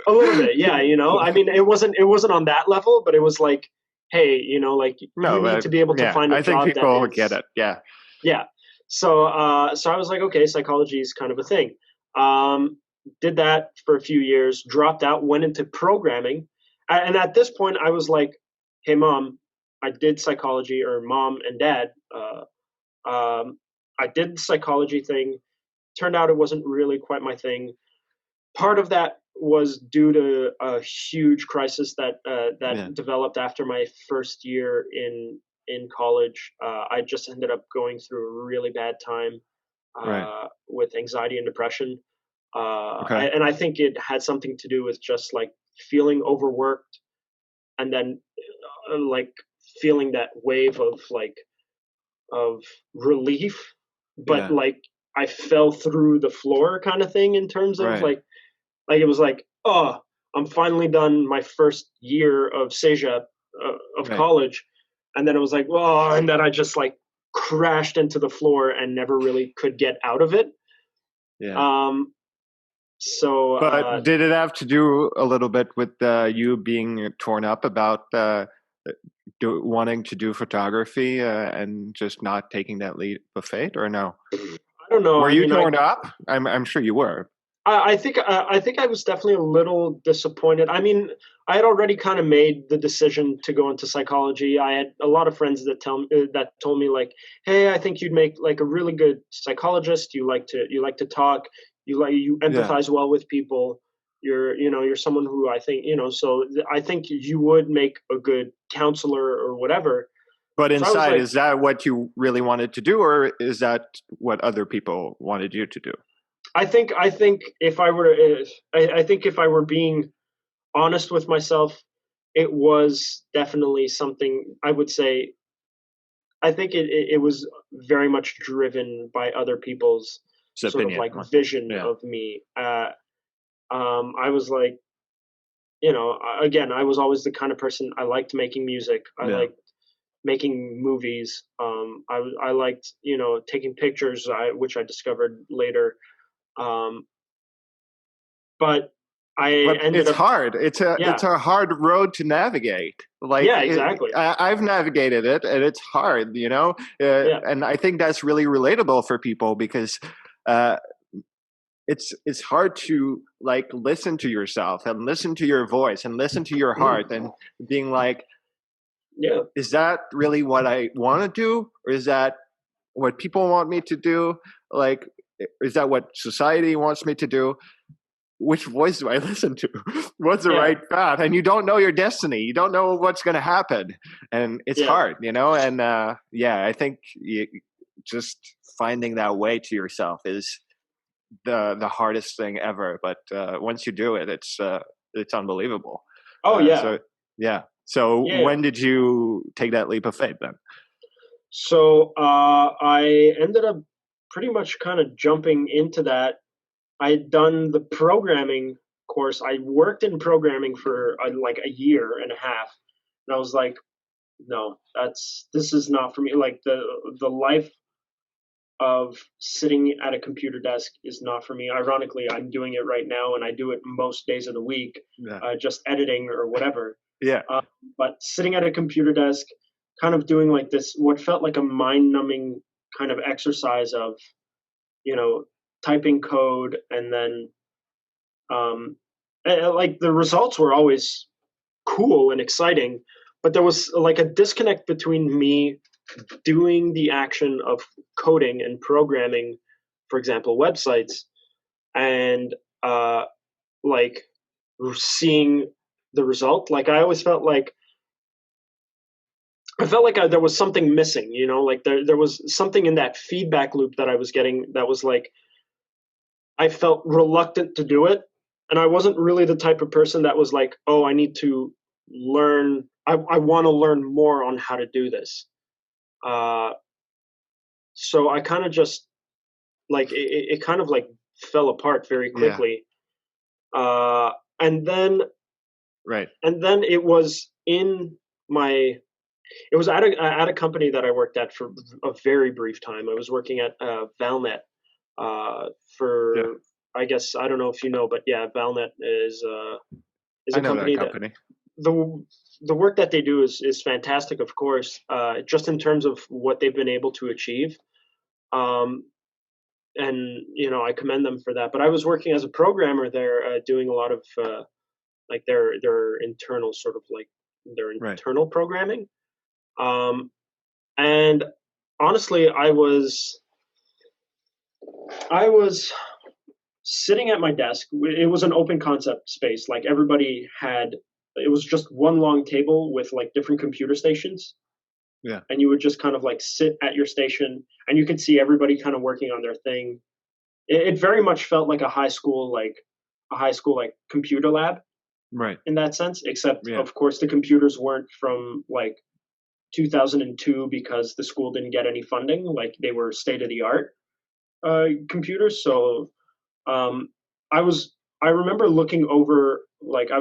a little bit, yeah. I mean, it wasn't on that level, but it was like, hey, you need to be able to find a job. I think people get it. Yeah. So I was like, okay, psychology is kind of a thing. Did that for a few years, dropped out, went into programming, and at this point, I was like, hey, Mom, I did psychology, or Mom and Dad. I did the psychology thing. Turned out it wasn't really quite my thing. Part of that was due to a huge crisis that developed after my first year in college. I just ended up going through a really bad time with anxiety and depression. And I think it had something to do with just feeling overworked, and then feeling that wave of relief, but I fell through the floor kind of thing, in terms of it was oh, I'm finally done my first year of Cégep of college, and then it was and then I just crashed into the floor and never really could get out of it. But did it have to do a little bit with you being torn up about wanting to do photography and just not taking that leap of faith, or no? I don't know. Were you torn up? I'm sure you were. I think I was definitely a little disappointed. I mean, I had already kind of made the decision to go into psychology. I had a lot of friends that told me hey, I think you'd make a really good psychologist. You like to talk. You empathize well with people. you're someone who I think, so I think you would make a good counselor or whatever. But So I was inside, like, is that what you really wanted to do, or is that what other people wanted you to do? I think if I were to, I think if I were being honest with myself, it was definitely something I would say. I think it was very much driven by other people's sort of like vision of me. I was like, again, I was always the kind of person, I liked making music. I liked making movies. I liked, taking pictures, which I discovered later. But it's hard. It's a hard road to navigate. Exactly. I've navigated it, and it's hard, and I think that's really relatable for people because it's hard to like listen to yourself and listen to your voice and listen to your heart and being like, is that really what I want to do, or is that what people want me to do? Like, is that what society wants me to do? Which voice do I listen to? What's the right path? And you don't know your destiny. You don't know what's going to happen. And it's hard, And I think just finding that way to yourself is the hardest thing ever. But once you do it, it's unbelievable. So when did you take that leap of faith then? So I ended up pretty much kind of jumping into that. I had done the programming course. I worked in programming for like a year and a half, and I was like, no, this is not for me. Like the life of sitting at a computer desk is not for me. Ironically, I'm doing it right now, and I do it most days of the week, just editing or whatever. But sitting at a computer desk, kind of doing like this, what felt like a mind-numbing kind of exercise of, typing code, and then like the results were always cool and exciting, but there was like a disconnect between me doing the action of coding and programming, for example, websites, and like seeing the result. Like I always felt like there was something missing, like there was something in that feedback loop that I was getting that was like, I felt reluctant to do it. And I wasn't really the type of person that was like, oh, I need to learn. I want to learn more on how to do this. So I kind of just like, it kind of like fell apart very quickly. And then it was it was at a company that I worked at for a very brief time. I was working at Valnet. I guess, I don't know if you know, but Valnet is a company that the work that they do is fantastic, of course, just in terms of what they've been able to achieve. And, I commend them for that. But I was working as a programmer there, doing a lot of like their internal sort of like their internal programming. And honestly, I was sitting at my desk. It was an open concept space. Like it was just one long table with like different computer stations. Yeah. And you would just kind of like sit at your station, and you could see everybody kind of working on their thing. It very much felt like a high school computer lab. Right. In that sense, except of course the computers weren't from like 2002 because the school didn't get any funding. Like they were state of the art computers. So I remember looking over, like I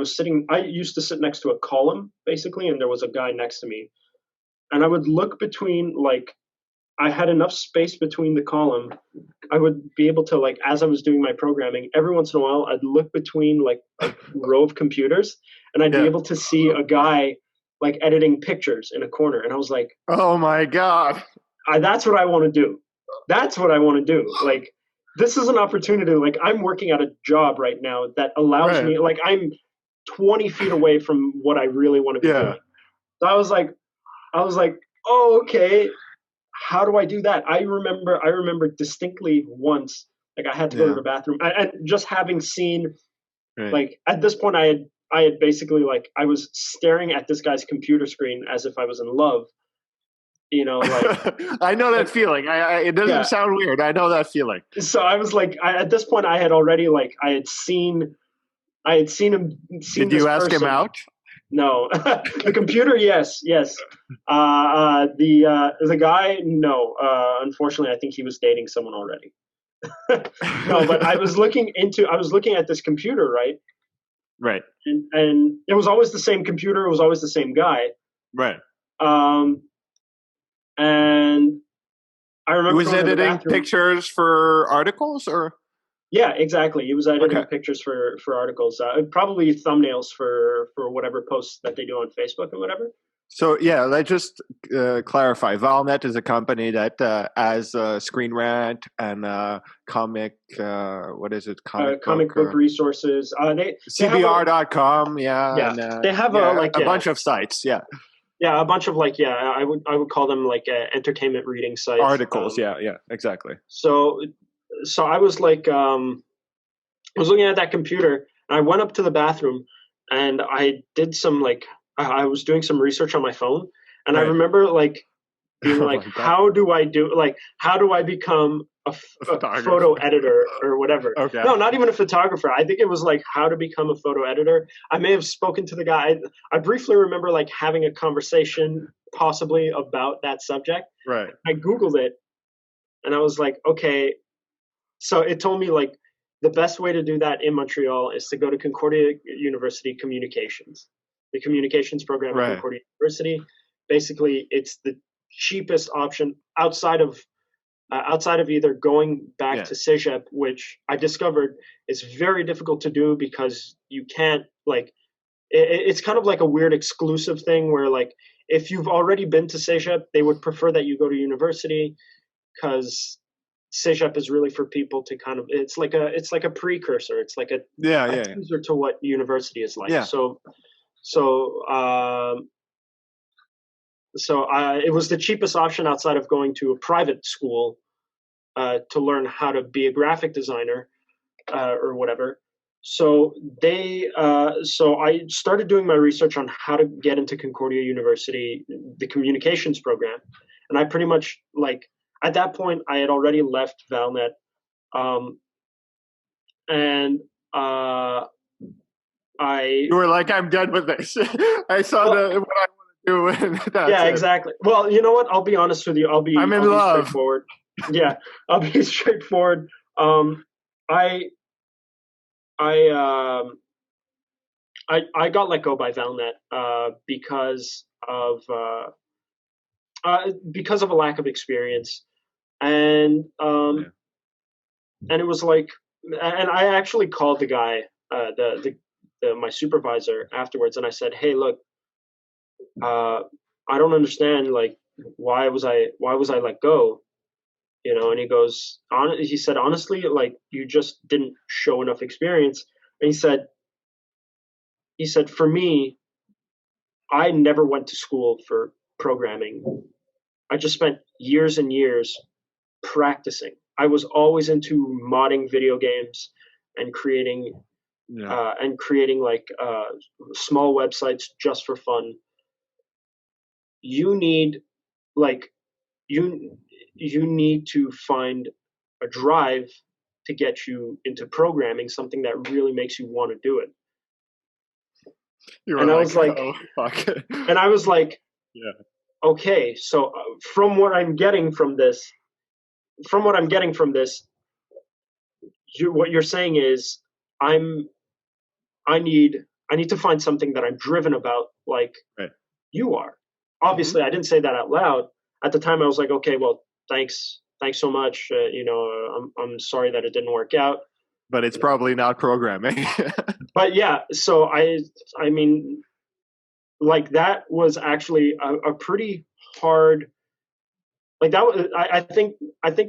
used to sit next to a column basically, and there was a guy next to me, and I would look between, like, I had enough space between the column. I would be able to, like, as I was doing my programming, every once in a while, I'd look between like a row of computers, and I'd be able to see a guy like editing pictures in a corner. And I was like, oh my God, that's what I want to do. That's what I want to do. Like, this is an opportunity. Like, I'm working at a job right now that allows me, like, I'm 20 feet away from what I really want to be doing. So I was like, oh, okay. How do I do that? I remember distinctly once, like, I had to go to the bathroom, and just having seen Right. Like at this point, I had basically like I was staring at this guy's computer screen as if I was in love. You know, like I know that feeling. It doesn't sound weird. I know that feeling. So I was like, at this point, I had already like I had seen him. Did you ask him out? No, the computer, yes. The guy, no. Unfortunately, I think he was dating someone already. No, but I was looking at this computer, right? Right. And it was always the same computer. It was always the same guy. Right. And I remember he was editing pictures for articles, or yeah, exactly. He was editing pictures for articles, probably thumbnails for whatever posts that they do on Facebook and whatever. So yeah, let's just clarify. Valnet is a company that has Screen Rant and comic. What is it? Comic book resources. CBR.com. They have a bunch of sites. Yeah. Yeah, a bunch of I would call them like entertainment reading sites. Articles. Yeah, exactly. So I was like, I was looking at that computer, and I went up to the bathroom, and I did some I was doing some research on my phone, and I remember being like, how do I become a photo editor or whatever? Okay. No, not even a photographer. I think it was like how to become a photo editor. I may have spoken to the guy. I briefly remember having a conversation possibly about that subject. Right. I Googled it, and I was like, okay. So it told me the best way to do that in Montreal is to go to Concordia University Communications, the communications program at Concordia University. Basically, it's the cheapest option outside of either going back to Cégep, which I discovered is very difficult to do because you can't it's kind of like a weird exclusive thing where if you've already been to Cégep, they would prefer that you go to university because Cégep is really for people to kind of it's like a precursor. It's like a teaser to what university is like. Yeah. It was the cheapest option outside of going to a private school to learn how to be a graphic designer or whatever. So I started doing my research on how to get into Concordia University, the communications program, and I pretty much at that point I had already left Valnet, and you were like, I'm done with this. I saw what I want to do. Yeah, exactly. Well, you know what? I'll be honest with you. I'm in love. Straightforward. Yeah, I'll be straightforward. I got let go by Valnet because of a lack of experience, and it was and I actually called the guy, my supervisor afterwards, and I said, hey, look, I don't understand, why was I let go? And he said, honestly, you just didn't show enough experience. And he said, for me, I never went to school for programming. I just spent years and years practicing. I was always into modding video games and creating small websites just for fun. You need you need to find a drive to get you into programming, something that really makes you want to do it. I was like, oh, fuck. And I was like, yeah. Okay, so from what I'm getting from this, what you're saying is I need to find something that I'm driven about, you are. Obviously, I didn't say that out loud. At the time, I was like, okay, well, thanks so much. I'm sorry that it didn't work out. But it's probably not programming. But yeah, so I mean, that was actually a pretty hard. That was, I think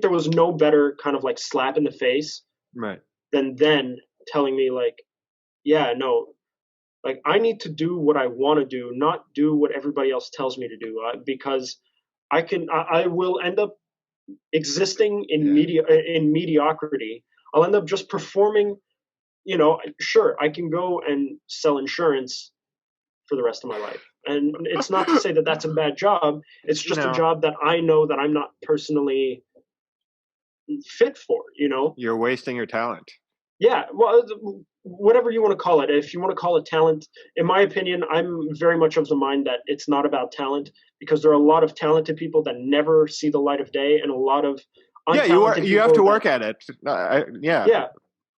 there was no better kind of slap in the face, right, than then telling me yeah, no, I need to do what I want to do, not do what everybody else tells me to do, because I will end up existing in mediocrity. I'll end up just performing sure, I can go and sell insurance for the rest of my life. And it's not to say that that's a bad job. It's just a job that I know that I'm not personally fit for, You're wasting your talent. Yeah, well, whatever you want to call it. If you want to call it talent, in my opinion, I'm very much of the mind that it's not about talent, because there are a lot of talented people that never see the light of day, and a lot of untalented you have to work at it. Yeah.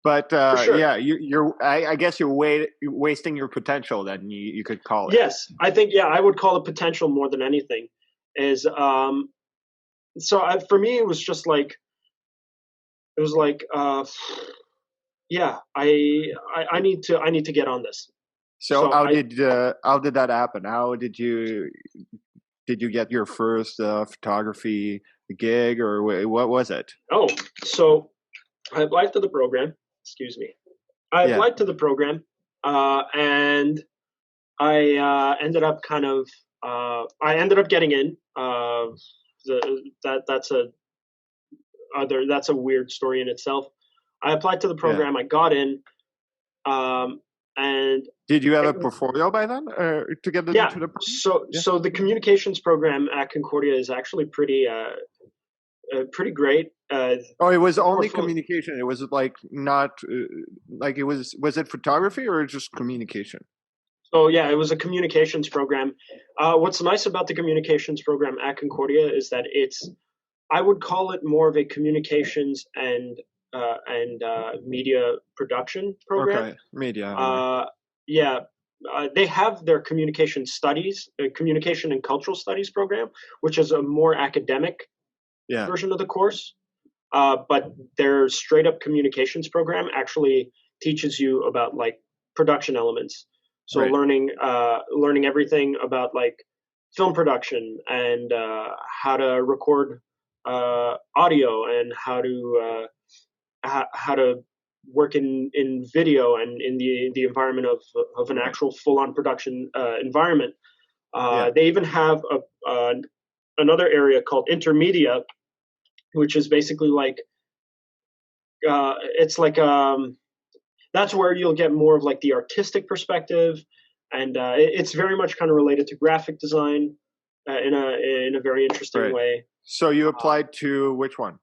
But sure. I guess you're wasting your potential. Then you could call it. Yes, I think I would call it potential more than anything. Is for me it was just like I need to get on this. So how did that happen? How did you get your first photography gig, or what was it? Oh, so I applied to the program. Excuse me. I applied to the program, and I ended up getting in. That's a weird story in itself. I applied to the program. I got in. And did you have a portfolio by then to get into the program? So the communications program at Concordia is actually pretty great. It was only communication. It was like not like it was it photography or just communication? Oh yeah, it was a communications program. What's nice about the communications program at Concordia is that I would call it more of a communications and media production program. Okay, media. They have their communication studies, communication and cultural studies program, which is a more academic version of the course. But their straight up communications program actually teaches you about like production elements. So learning everything about like film production and how to record audio and how to work in video and in the environment of an actual full-on production environment. They even have another area called intermedia, which is basically like it's like that's where you'll get more of like the artistic perspective, and it's very much kind of related to graphic design in a very interesting way. So you applied to which one?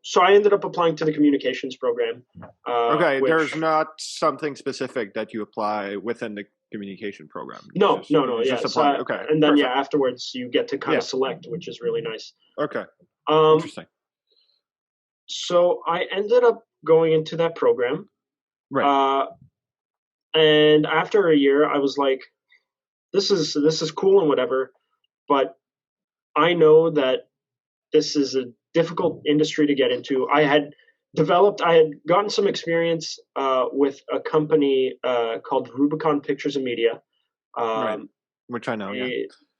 So I ended up applying to the communications program. There's not something specific that you apply within the communication program. No. Just apply. Okay. And then afterwards you get to kind of select, which is really nice. Okay. Interesting. So I ended up going into that program. Right. And after a year, I was like, this is cool and whatever, but I know that this is a difficult industry to get into. I had gotten some experience with a company called Rubicon Pictures and Media, which I know.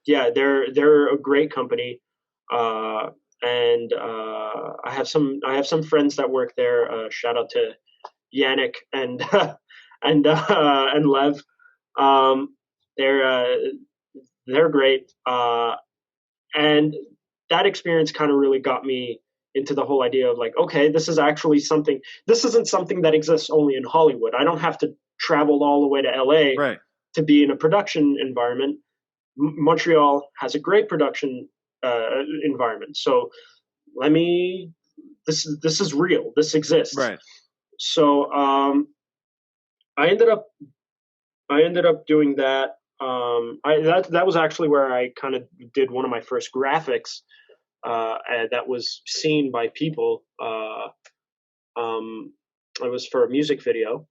They're a great company, and I have some friends that work there. Shout out to Yannick and and Lev. They're great, and that experience kind of really got me into the whole idea of like, okay, this is actually something. This isn't something that exists only in Hollywood. I don't have to travel all the way to LA to be in a production environment. Montreal has a great production environment. So this is real. This exists. Right. So I ended up doing that. That was actually where I kind of did one of my first graphics that was seen by people. It was for a music video.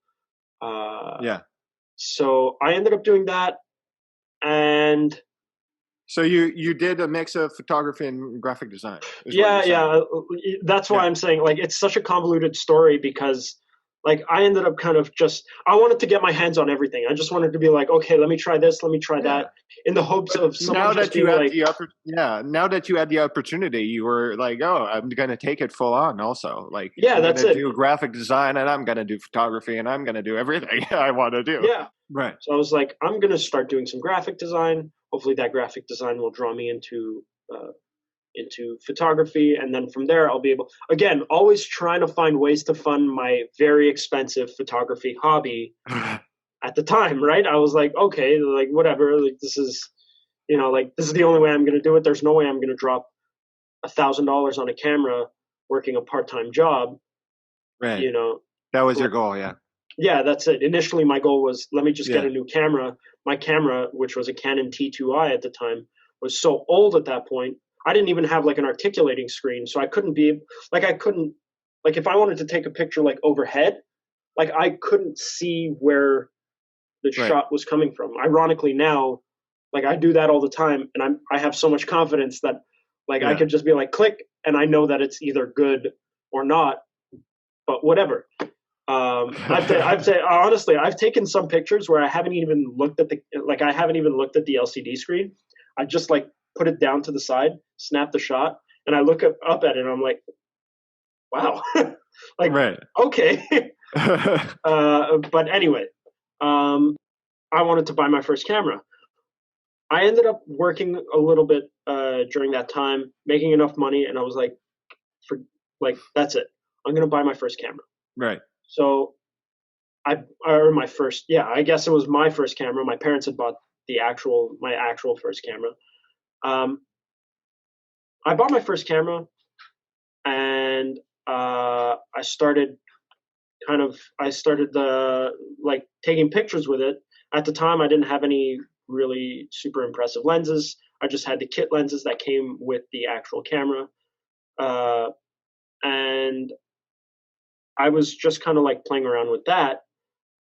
So I ended up doing that, and so you did a mix of photography and graphic design. That's why I'm saying like it's such a convoluted story, because like I ended up kind of I wanted to get my hands on everything. I just wanted to be like, okay, let me try this, let me try that, in the hopes of someone now that you had the opportunity, you were like, oh, I'm going to take it full on also. Like, that's it. Do graphic design, and I'm going to do photography, and I'm going to do everything I want to do. Yeah. Right. So I was like, I'm going to start doing some graphic design. Hopefully that graphic design will draw me into into photography, and then from there I'll be able, again, always trying to find ways to fund my very expensive photography hobby at the time, right? I was like, okay, like whatever, like this is, you know, like this is the only way I'm going to do it. There's no way I'm going to drop $1,000 on a camera working a part-time job. Right. You know, that was your goal. Yeah. Yeah, that's it. Initially, my goal was, let me just get a new camera. My camera, which was a Canon T2i at the time, was so old at that point. I didn't even have like an articulating screen, so I couldn't be like, if I wanted to take a picture like overhead, like I couldn't see where the shot was coming from. Ironically now, like I do that all the time, and I have so much confidence that like I could just be like click, and I know that it's either good or not, but whatever. Honestly, I've taken some pictures where I haven't even looked at the LCD screen. I just like put it down to the side, snap the shot, and I look up at it and I'm like, wow, like, okay. But anyway, I wanted to buy my first camera. I ended up working a little bit during that time, making enough money, and I was like, that's it. I'm going to buy my first camera. Right. So I guess it was my first camera. My parents had bought my actual first camera. I bought my first camera, and I started taking pictures with it. At the time, I didn't have any really super impressive lenses. I just had the kit lenses that came with the actual camera. And I was just kind of like playing around with that.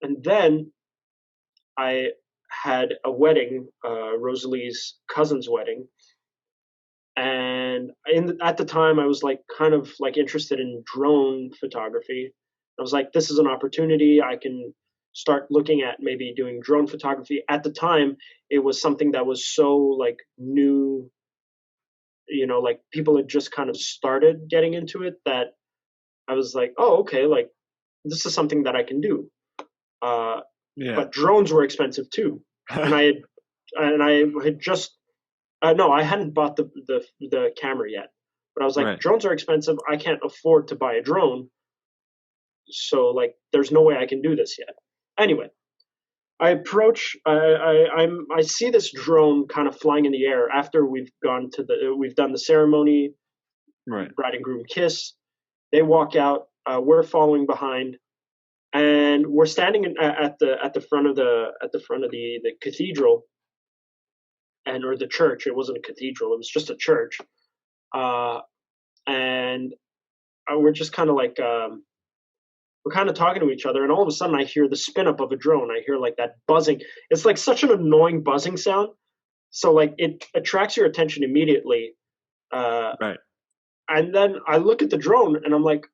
And then I had a wedding, Rosalie's cousin's wedding. And at the time I was like kind of like interested in drone photography. I was like, this is an opportunity. I can start looking at maybe doing drone photography. At the time, it was something that was so like new, you know, like people had just kind of started getting into it, that I was like, oh, okay, like this is something that I can do. But drones were expensive too. And I had just, no, I hadn't bought the camera yet, but I was like, drones are expensive. I can't afford to buy a drone. So like, there's no way I can do this yet. Anyway, I see this drone kind of flying in the air after we've done the ceremony, bride and groom kiss. They walk out. We're following behind, and we're standing at the front of the cathedral, or the church. It wasn't a cathedral; it was just a church. And we're just kind of like we're kind of talking to each other, and all of a sudden I hear the spin up of a drone. I hear like that buzzing. It's like such an annoying buzzing sound. So like it attracts your attention immediately. And then I look at the drone and I'm like,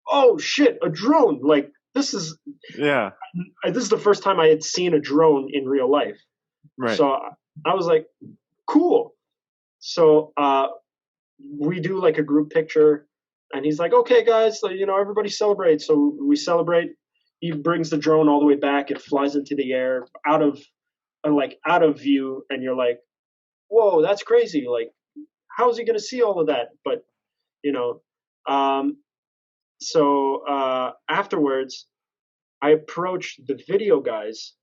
oh shit, a drone. Like this is the first time I had seen a drone in real life. Right. So I was like, cool. So we do like a group picture, and he's like, okay guys, so, you know, everybody celebrate. So we celebrate. He brings the drone all the way back. It flies into the air out of view. And you're like, whoa, that's crazy. Like, how is he going to see all of that? But you know, so afterwards, I approached the video guys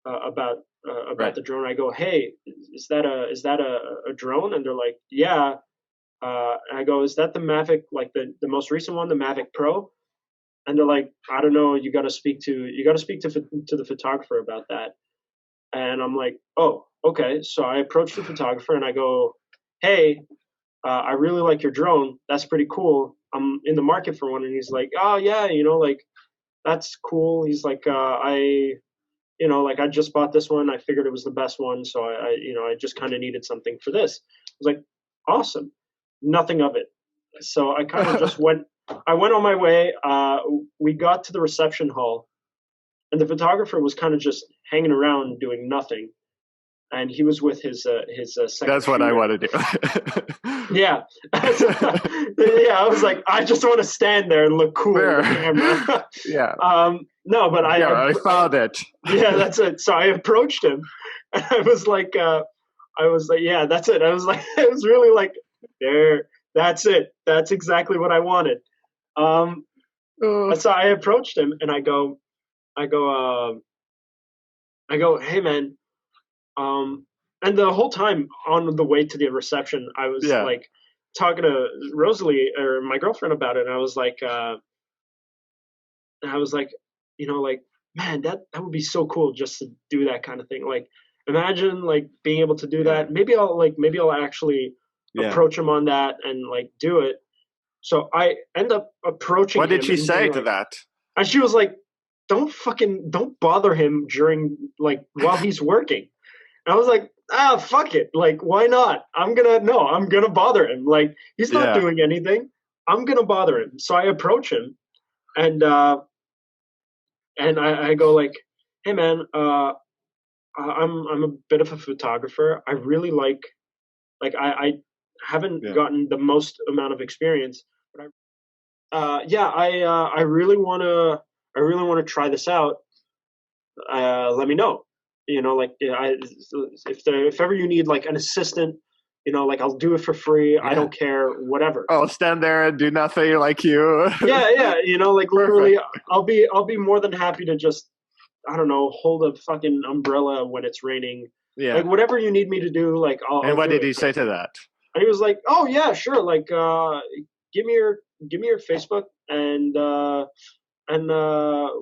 about the drone. I go, hey, is that a drone? And they're like, yeah. And I go, is that the Mavic, like the most recent one, the Mavic Pro? And they're like, I don't know. You got to speak to the photographer about that. And I'm like, oh, okay. So I approached the photographer and I go, hey, I really like your drone. That's pretty cool. I'm in the market for one. And he's like, oh yeah, you know, like that's cool. He's like, I just bought this one. I figured it was the best one. So I just kind of needed something for this. I was like, awesome. Nothing of it. So I kind of just went on my way. We got to the reception hall, and the photographer was kind of just hanging around doing nothing. And he was with his second. That's what I want to do. Yeah. Yeah, I was like, I just want to stand there and look cool with the camera. Yeah. No, but I found it. Yeah, that's it. So I approached him, and I was like, yeah, that's it. I was like, it was really like That's it. That's exactly what I wanted. So I approached him and I go, hey man, and the whole time on the way to the reception, I was like talking to Rosalie or my girlfriend about it, and I was like, you know, like, man, that would be so cool just to do that kind of thing. Like, imagine like being able to do that. Maybe I'll actually approach him on that and like do it. So I end up approaching him. What did she say to that? And she was like, don't bother him during like while he's working. And I was like, fuck it. Like, why not? I'm gonna bother him. Like, he's not doing anything. I'm gonna bother him. So I approach him and I go like, hey man, I'm a bit of a photographer. I really like I haven't gotten the most amount of experience, but I really wanna try this out. Let me know. You know, like if ever you need like an assistant, you know, like I'll do it for free. I don't care, whatever. I'll stand there and do nothing like you. yeah. You know, like literally, I'll be more than happy to just, I don't know, hold a fucking umbrella when it's raining. Yeah. Like whatever you need me to do, like And what did he say to that? And he was like, "Oh yeah, sure. Like, give me your Facebook and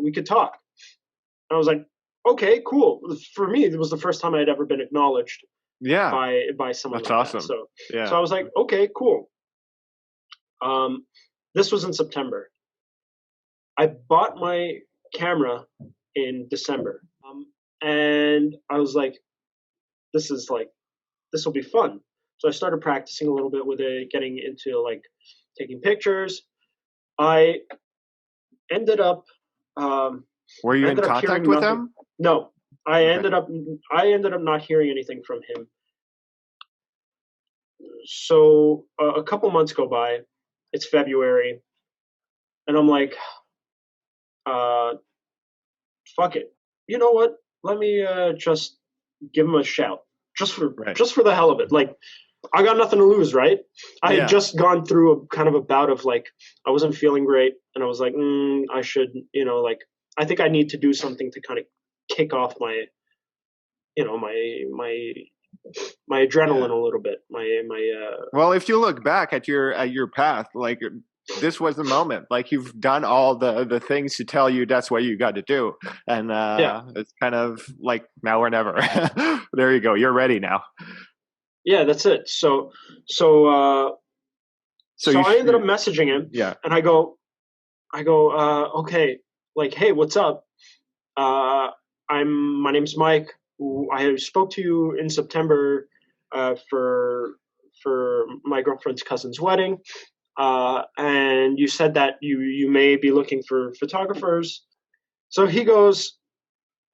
we could talk." And I was like, "Okay, cool." For me, it was the first time I'd ever been acknowledged. By someone. That's like awesome. That. So I was like, "Okay, cool." This was in September. I bought my camera in December, and I was like, "This will be fun." So I started practicing a little bit with it, getting into like taking pictures. I ended up. Were you in contact with him? No, I ended up not hearing anything from him. So a couple months go by. It's February, and I'm like, fuck it. You know what? Let me just give him a shout, just for the hell of it. Like, I got nothing to lose, right? I had just gone through a kind of a bout of like, I wasn't feeling great, and I was like, I should, you know, like, I think I need to do something to kind of kick off my, you know, my adrenaline a little bit. Well, if you look back at your path, like this was the moment. Like you've done all the things to tell you that's what you got to do, and it's kind of like now or never. There you go. You're ready now. Yeah, that's it. So I ended up messaging him. Yeah. And I go, okay, like, hey, what's up? My name's Mike. I spoke to you in September for my girlfriend's cousin's wedding, and you said that you may be looking for photographers. So he goes,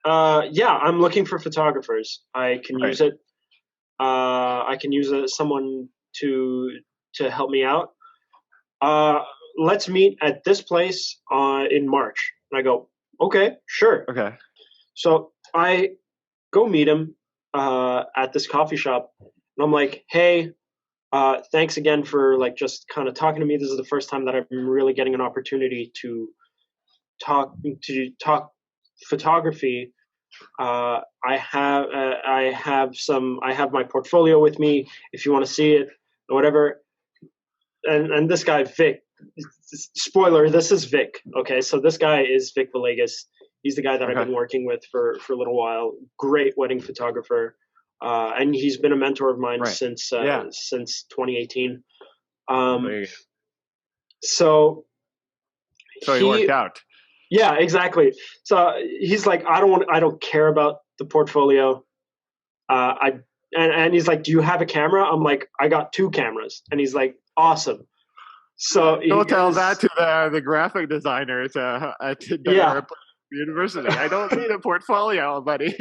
yeah, I'm looking for photographers. I can use it. I can use someone to help me out. Let's meet at this place in March. And I go, okay, sure. Okay. So I go meet him at this coffee shop, and I'm like, hey, thanks again for like just kind of talking to me. This is the first time that I'm really getting an opportunity to talk photography. I have my portfolio with me if you want to see it or whatever. And this guy, Vic, spoiler, this is Vic. Okay. So this guy is Vic Villegas. He's the guy that I've been working with for a little while. Great wedding photographer. And he's been a mentor of mine since 2018. So he worked out. Yeah, exactly. So he's like, I don't care about the portfolio. And he's like, do you have a camera? I'm like, I got 2 cameras. And he's like, awesome. So don't tell that to the graphic designers at the university. I don't need a portfolio, buddy.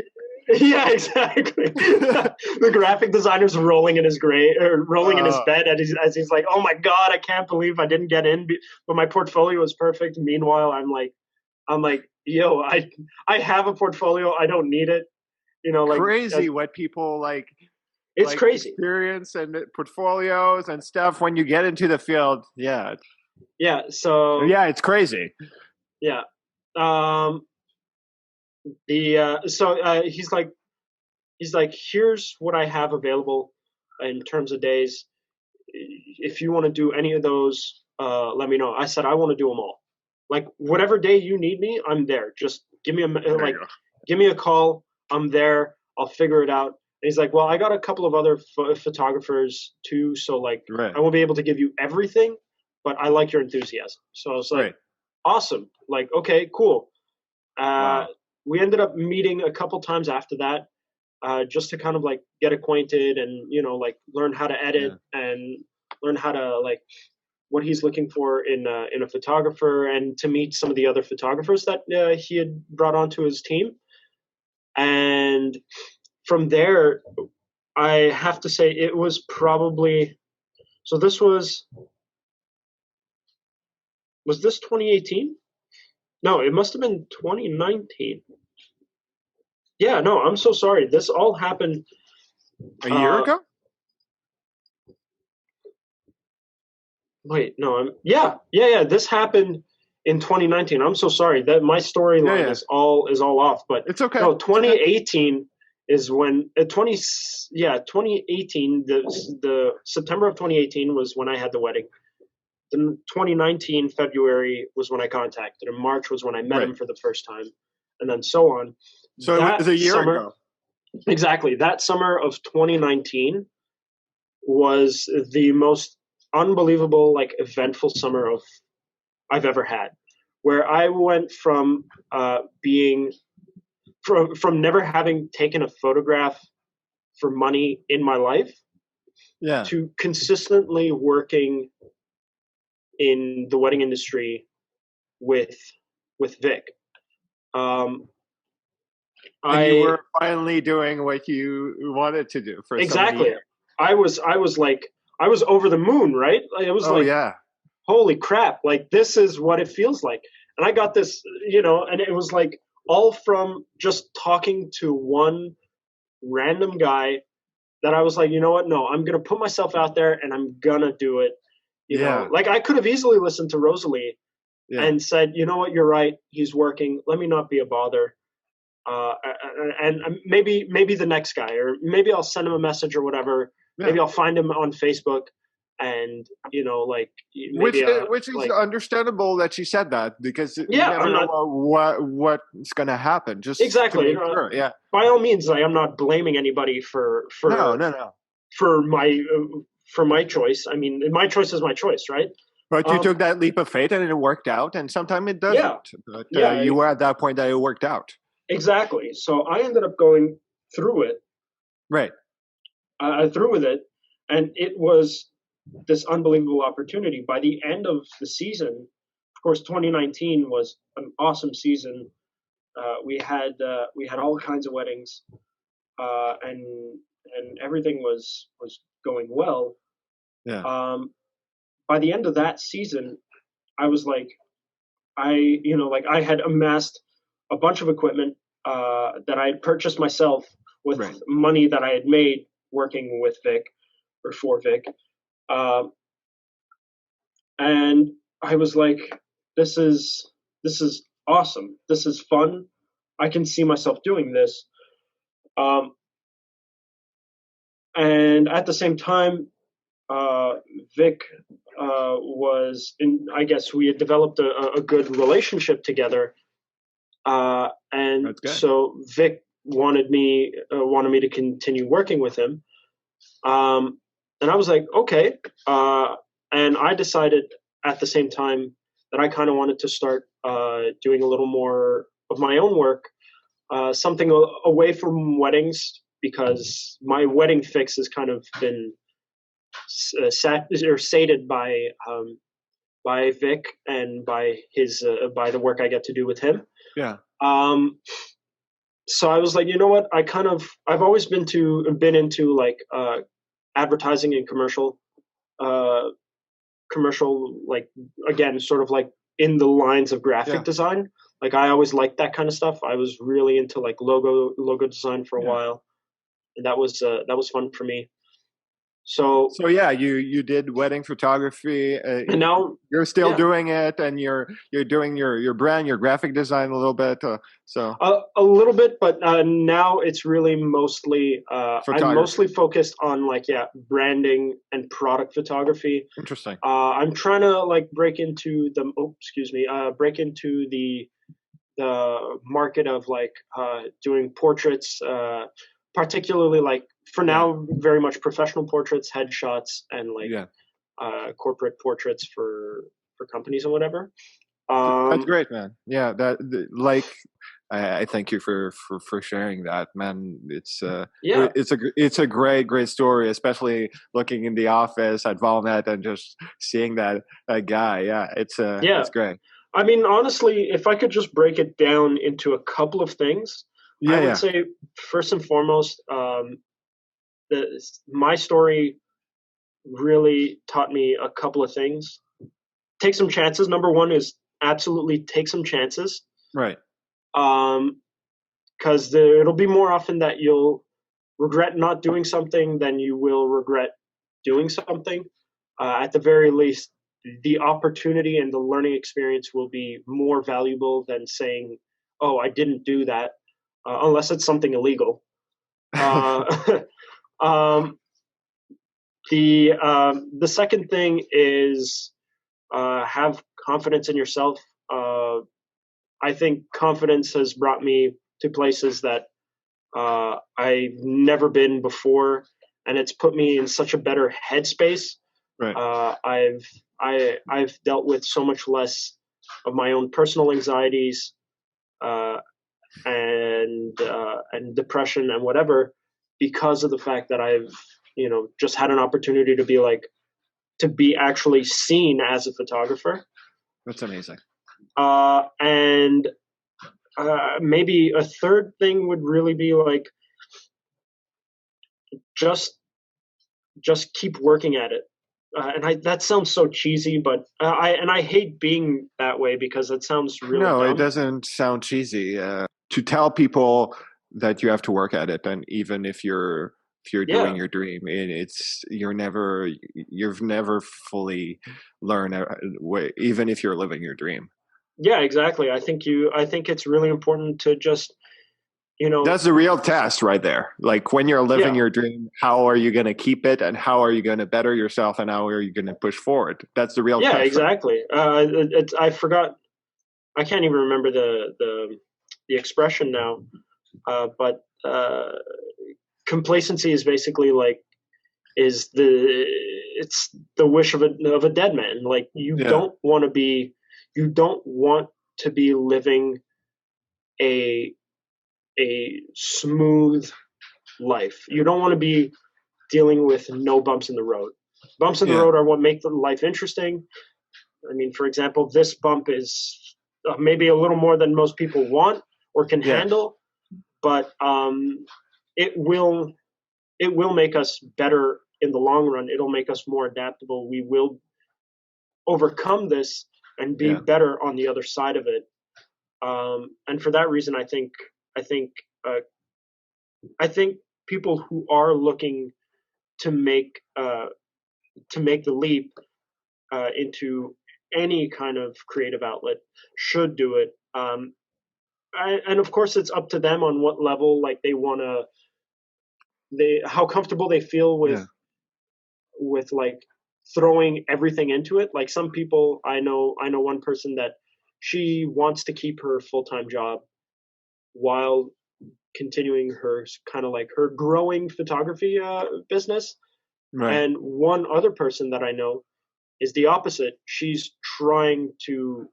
Yeah, exactly. The graphic designer's rolling in his in his bed as he's like, oh my God, I can't believe I didn't get in, but my portfolio is perfect. Meanwhile, I'm like, yo, I have a portfolio. I don't need it. You know, like crazy what people like. It's crazy. Experience and portfolios and stuff when you get into the field. Yeah. Yeah. So yeah, it's crazy. Yeah. He's like, here's what I have available in terms of days. If you want to do any of those, let me know. I said I want to do them all. Like whatever day you need me, I'm there. Just give me a call. I'm there. I'll figure it out. And he's like, well, I got a couple of other photographers too, so like I won't be able to give you everything, but I like your enthusiasm. So I was like, awesome. Like, okay, cool. We ended up meeting a couple times after that, just to kind of like get acquainted and, you know, like learn how to edit and learn how to like what he's looking for in a photographer, and to meet some of the other photographers that he had brought onto his team. And from there, I have to say it was probably, so this was this 2018? No, it must have been 2019. Yeah, no, I'm so sorry. This all happened a year ago? Wait, no, yeah. This happened in 2019. I'm so sorry that my storyline is all off, but it's okay. No, 2018 is when 2018. The September of 2018 was when I had the wedding. Then 2019 February was when I contacted him. March was when I met him for the first time, and then so on. So it was a year ago. Exactly. That summer of 2019 was the most unbelievable, like eventful summer I've ever had, where I went from being from never having taken a photograph for money in my life to consistently working in the wedding industry with Vic. And you were finally doing what you wanted to do for exactly. I was over the moon, right? I was holy crap! Like this is what it feels like. And I got this, you know, and it was like all from just talking to one random guy that I was like, you know what? No, I'm gonna put myself out there and I'm gonna do it. You know, like I could have easily listened to Rosalie and said, you know what? You're right. He's working. Let me not be a bother. And maybe the next guy, or maybe I'll send him a message or whatever. Maybe I'll find him on Facebook, and you know, like maybe which is like, understandable that you said that, because you never know what's going to happen. Just exactly, sure. By all means, I'm not blaming anybody for no for my choice. I mean, my choice is my choice, right? But you took that leap of faith and it worked out, and sometimes it doesn't. But you were at that point that it worked out. Exactly. So I ended up going through it. Right. I threw with it, and it was this unbelievable opportunity. By the end of the season, of course, 2019 was an awesome season. We had all kinds of weddings, and everything was going well. Yeah. By the end of that season, I was like, I had amassed a bunch of equipment that I had purchased myself with money that I had made working with Vic or for Vic. And I was like, this is awesome. This is fun. I can see myself doing this. And at the same time, Vic was I guess we had developed a good relationship together. And so Vic wanted me to continue working with him. And I was like, okay. And I decided at the same time that I kind of wanted to start doing a little more of my own work, something away from weddings, because my wedding fix has kind of been sated by Vic and by by the work I get to do with him. Yeah. So I was like, you know what? I've always been into like advertising and commercial, like, again, sort of like in the lines of graphic design. Like I always liked that kind of stuff. I was really into like logo design for a while. that was fun for me. So yeah, you did wedding photography, and now you're still doing it, and you're doing your brand, your graphic design a little bit. A little bit, but now it's really mostly I'm mostly focused on branding and product photography. Interesting. I'm trying to break into the market of doing portraits, particularly for now very much professional portraits, headshots, and corporate portraits for companies and whatever. That's great, man. Yeah, I thank you for sharing that, man. It's a great story, especially looking in the office at Valnet and just seeing that guy. Yeah, it's great. I mean, honestly, if I could just break it down into a couple of things, I would say first and foremost, my story really taught me a couple of things. Take some chances. Number one is absolutely take some chances. Right. Because it'll be more often that you'll regret not doing something than you will regret doing something. At the very least, the opportunity and the learning experience will be more valuable than saying, "Oh, I didn't do that," unless it's something illegal. The second thing is have confidence in yourself. I think confidence has brought me to places that I've never been before, and it's put me in such a better headspace. Right. I've dealt with so much less of my own personal anxieties and depression and whatever, because of the fact that I've just had an opportunity to be actually seen as a photographer. That's amazing. And maybe a third thing would really be just keep working at it. That sounds so cheesy, but I hate being that way because it sounds really dumb. It doesn't sound cheesy. To tell people that you have to work at it, and even if you're doing your dream, you've never fully learned, even if you're living your dream. Yeah, exactly. I think it's really important to just, that's the real test right there. Like when you're living your dream, how are you going to keep it, and how are you going to better yourself, and how are you going to push forward? That's the real test. Yeah, exactly. I forgot. I can't even remember the expression now. But complacency is basically it's the wish of a dead man. Like you don't want to be living a smooth life. You don't want to be dealing with no bumps in the road. Bumps in the road are what make the life interesting. I mean, for example, this bump is maybe a little more than most people want or can handle, but it will make us better in the long run. It'll make us more adaptable. We will overcome this and be better on the other side of it. And for that reason, I think people who are looking to make the leap into any kind of creative outlet should do it. And of course, it's up to them on what level they want to. How comfortable they feel with throwing everything into it. Like some people, I know one person that she wants to keep her full-time job while continuing her kind of her growing photography business. Right. And one other person that I know is the opposite. She's trying to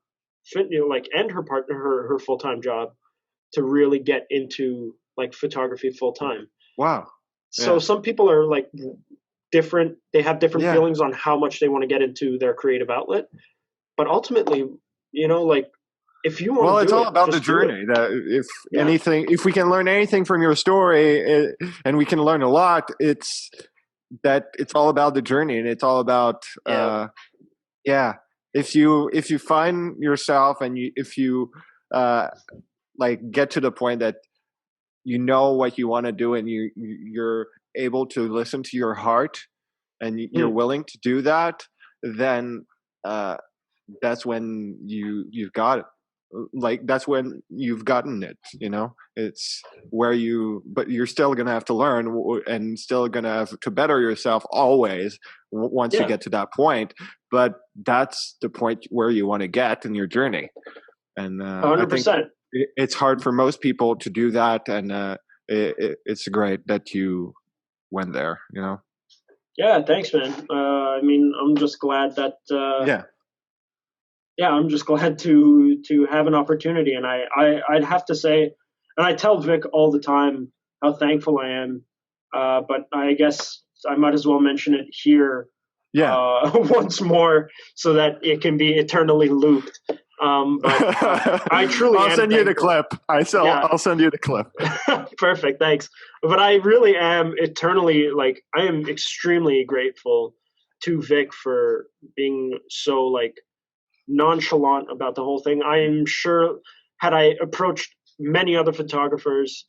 end her full-time job to really get into photography full-time. Wow. So some people are different. They have different feelings on how much they want to get into their creative outlet. But ultimately, if you want it's all about the journey. If we can learn anything from your story, and we can learn a lot, it's all about the journey, and it's all about if you find yourself, and if you get to the point that you know what you want to do, and you're able to listen to your heart, and you're willing to do that, then that's when you've got it. Like, that's when you've gotten it, you know. It's where but you're still gonna have to learn, and still gonna have to better yourself always once you get to that point. But that's the point where you want to get in your journey. And 100%. I think it's hard for most people to do that, and it's great that you went there, you know. Yeah, thanks, man. I mean, I'm just glad that I'm just glad to have an opportunity. And I'd have to say, and I tell Vic all the time how thankful I am, but I guess I might as well mention it here once more so that it can be eternally looped. But I truly I'll send you the clip. I'll send you the clip. Perfect, thanks. But I really am eternally, like, I am extremely grateful to Vic for being so, like, nonchalant about the whole thing. I am sure had I approached many other photographers,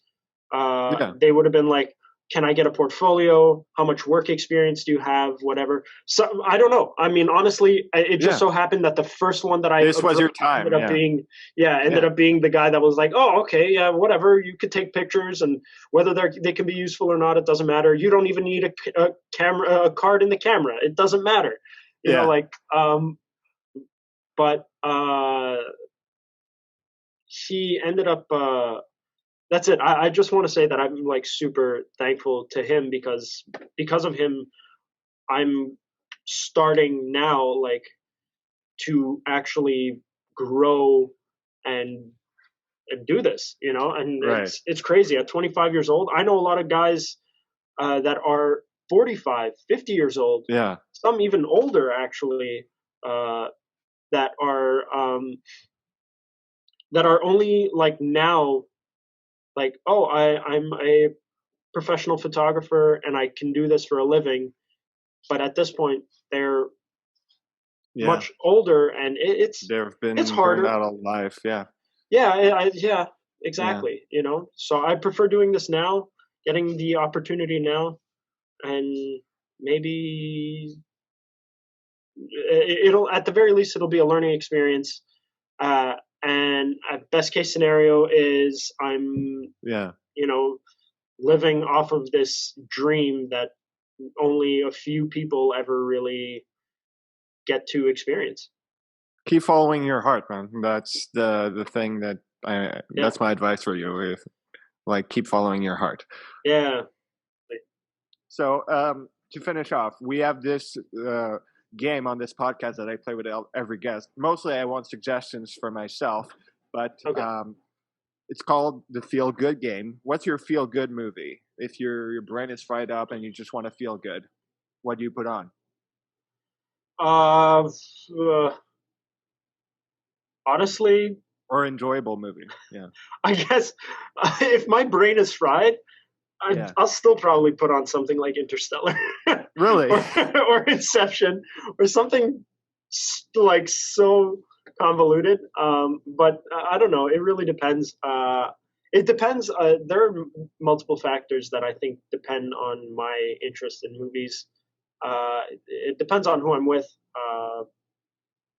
they would have been like, can I get a portfolio? How much work experience do you have? Whatever. So I don't know. I mean, honestly, it just so happened that the first one that this was your time. Ended up being the guy that was like, oh, okay, yeah, whatever. You could take pictures, and whether they can be useful or not, it doesn't matter. You don't even need a camera, a card in the camera. It doesn't matter. You know, like, but he ended up. That's it. I just want to say that I'm, like, super thankful to him because of him, I'm starting now, like, to actually grow and do this, you know. And it's crazy. At 25 years old, I know a lot of guys that are 45, 50 years old. Yeah. Some even older, actually, that are only, like, now, like, oh, I'm a professional photographer and I can do this for a living. But at this point, they're much older, and it's harder. Out of life, exactly. You know, so I prefer doing this now, getting the opportunity now, and maybe it'll, at the very least, it'll be a learning experience. And best case scenario is I'm, you know, living off of this dream that only a few people ever really get to experience. Keep following your heart, man. That's the thing that that's my advice for you. Like, keep following your heart. Yeah. So to finish off, we have this game on this podcast that I play with every guest. Mostly I want suggestions for myself, but it's called the Feel Good game. What's your feel good movie? If your brain is fried up and you just want to feel good, what do you put on? Honestly, or enjoyable movie. Yeah. I guess if my brain is fried, I'll still probably put on something like Interstellar. Really? or Inception, or something like so convoluted. But I don't know. It really depends. It depends. There are multiple factors that I think depend on my interest in movies. It depends on who I'm with.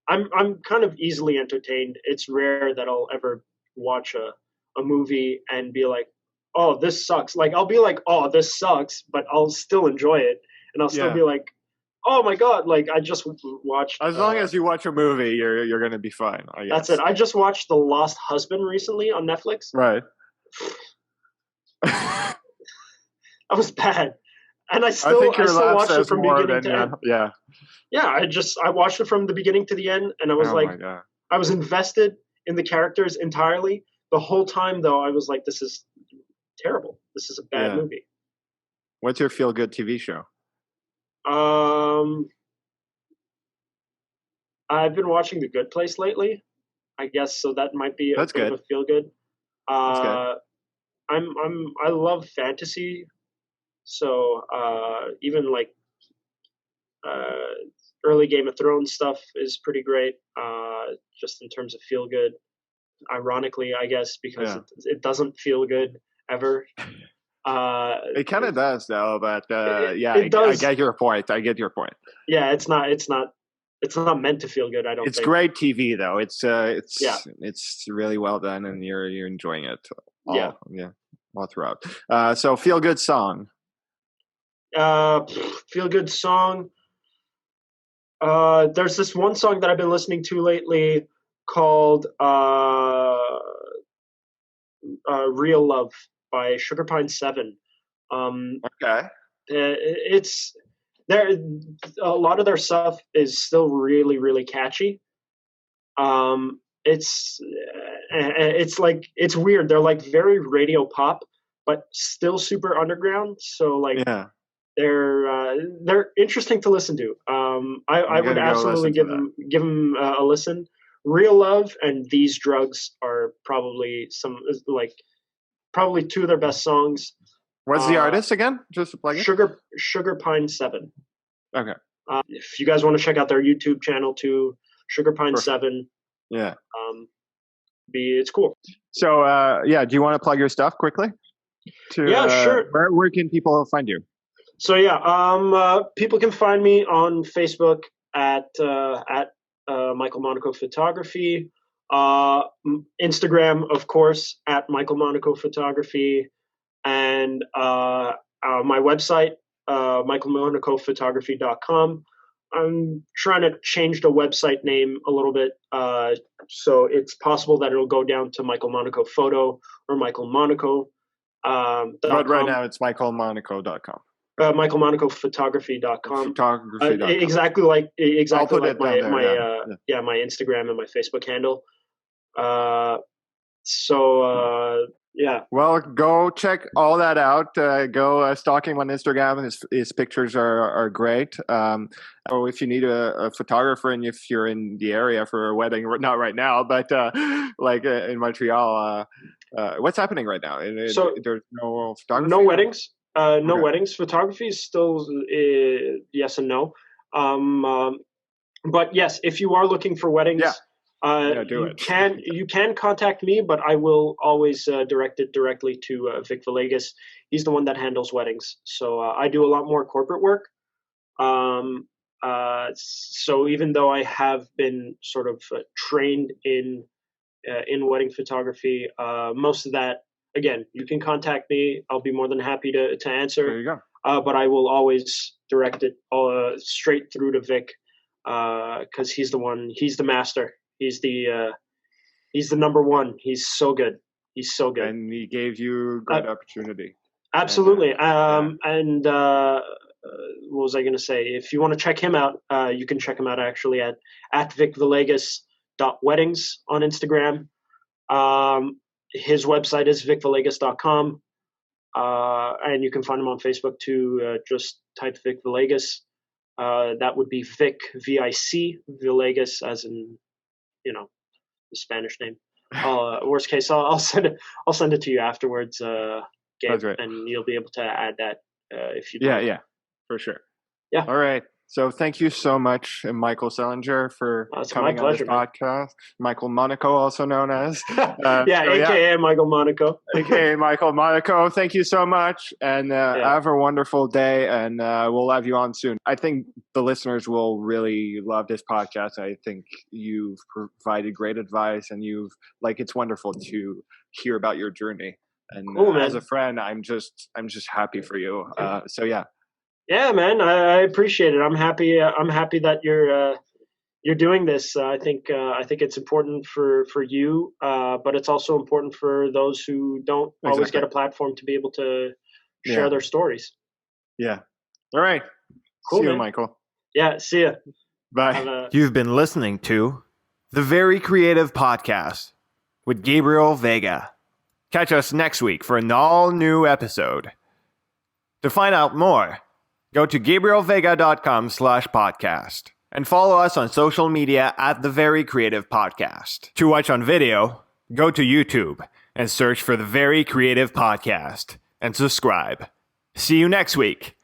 I'm kind of easily entertained. It's rare that I'll ever watch a movie and be like, oh, this sucks. Like, I'll be like, oh, this sucks, but I'll still enjoy it. And I'll still be like, oh my God, like, I just watched. As long as you watch a movie, you're going to be fine, I guess. That's it. I just watched The Lost Husband recently on Netflix. Right. That was bad. And I still watched it from beginning to end. Yeah. Yeah, I watched it from the beginning to the end, and I was I was invested in the characters entirely. The whole time, though, I was like, this is terrible. This is a bad movie. What's your feel-good TV show? I've been watching The Good Place lately, I guess, so that might be a bit of a feel-good. I love fantasy, so even like early Game of Thrones stuff is pretty great, just in terms of feel good. Ironically, I guess, because it doesn't feel good ever. It kind of does though, but it does. I get your point. Yeah, it's not meant to feel good. I don't. It's think. great TV though. It's really well done, and you're enjoying it. All throughout. So feel good song. Feel good song. There's this one song that I've been listening to lately called "Real Love" by Sugar Pine 7. Okay. It's there. A lot of their stuff is still really, really catchy. It's like it's weird. They're like very radio pop, but still super underground. So like they're interesting to listen to. I would absolutely give them a listen. Real Love and These Drugs are probably two of their best songs. What's the artist again? Just to plug it. Sugar Pine 7. Okay. If you guys want to check out their YouTube channel too, Sugar Pine 7. Yeah. It's cool. So do you want to plug your stuff quickly? Sure. Where can people find you? So people can find me on Facebook at Michael Monaco Photography, Instagram, of course, at Michael Monaco Photography, and my website, michaelmonacophotography.com. I'm trying to change the website name a little bit, so it's possible that it'll go down to Michael Monaco Photo or Michael Monaco. But right now it's michaelmonaco.com. michaelmonacophotography.com. Exactly like my Instagram and my Facebook handle. Well, go check all that out. Go stalk him on Instagram. His pictures are great. Or if you need a photographer, and if you're in the area for a wedding, not right now, but in Montreal, what's happening right now? There's no photography. No weddings. No weddings. Photography is still yes and no. But yes, if you are looking for weddings, you can contact me, but I will always direct it directly to Vic Villegas. He's the one that handles weddings. So I do a lot more corporate work. So even though I have been sort of trained in wedding photography, most of that, again, you can contact me. I'll be more than happy to answer. There you go. But I will always direct it straight through to Vic, because he's the one. He's the master. He's the number one. He's so good. And he gave you great opportunity. Absolutely. And what was I going to say? If you want to check him out, you can check him out actually at vicvillegas.weddings on Instagram. His website is vicvillegas.com. And you can find him on Facebook too. Just type Vic Villegas. That would be Vic, V-I-C, Villegas, as in, the Spanish name. Worst case, I'll send it to you afterwards, Gabe, right. And you'll be able to add that if you. Yeah, for sure. Yeah. All right. So thank you so much, Michael Selinger, for coming on this podcast. Michael Monaco, also known as. AKA Michael Monaco. AKA Michael Monaco. Thank you so much. And have a wonderful day. And we'll have you on soon. I think the listeners will really love this podcast. I think you've provided great advice, and it's wonderful to hear about your journey. And cool, as a friend, I'm just happy for you. Yeah, man, I appreciate it. I'm happy that you're doing this. I think it's important for you, but it's also important for those who don't always get a platform to be able to share their stories. Yeah. All right. Cool, see man. you, Michael. Yeah. See ya. Bye. You've been listening to The Very Creative Podcast with Gabriel Veiga. Catch us next week for an all-new episode. To find out more, go to gabrielveiga.com/podcast and follow us on social media at The Very Creative Podcast. To watch on video, go to YouTube and search for The Very Creative Podcast and subscribe. See you next week.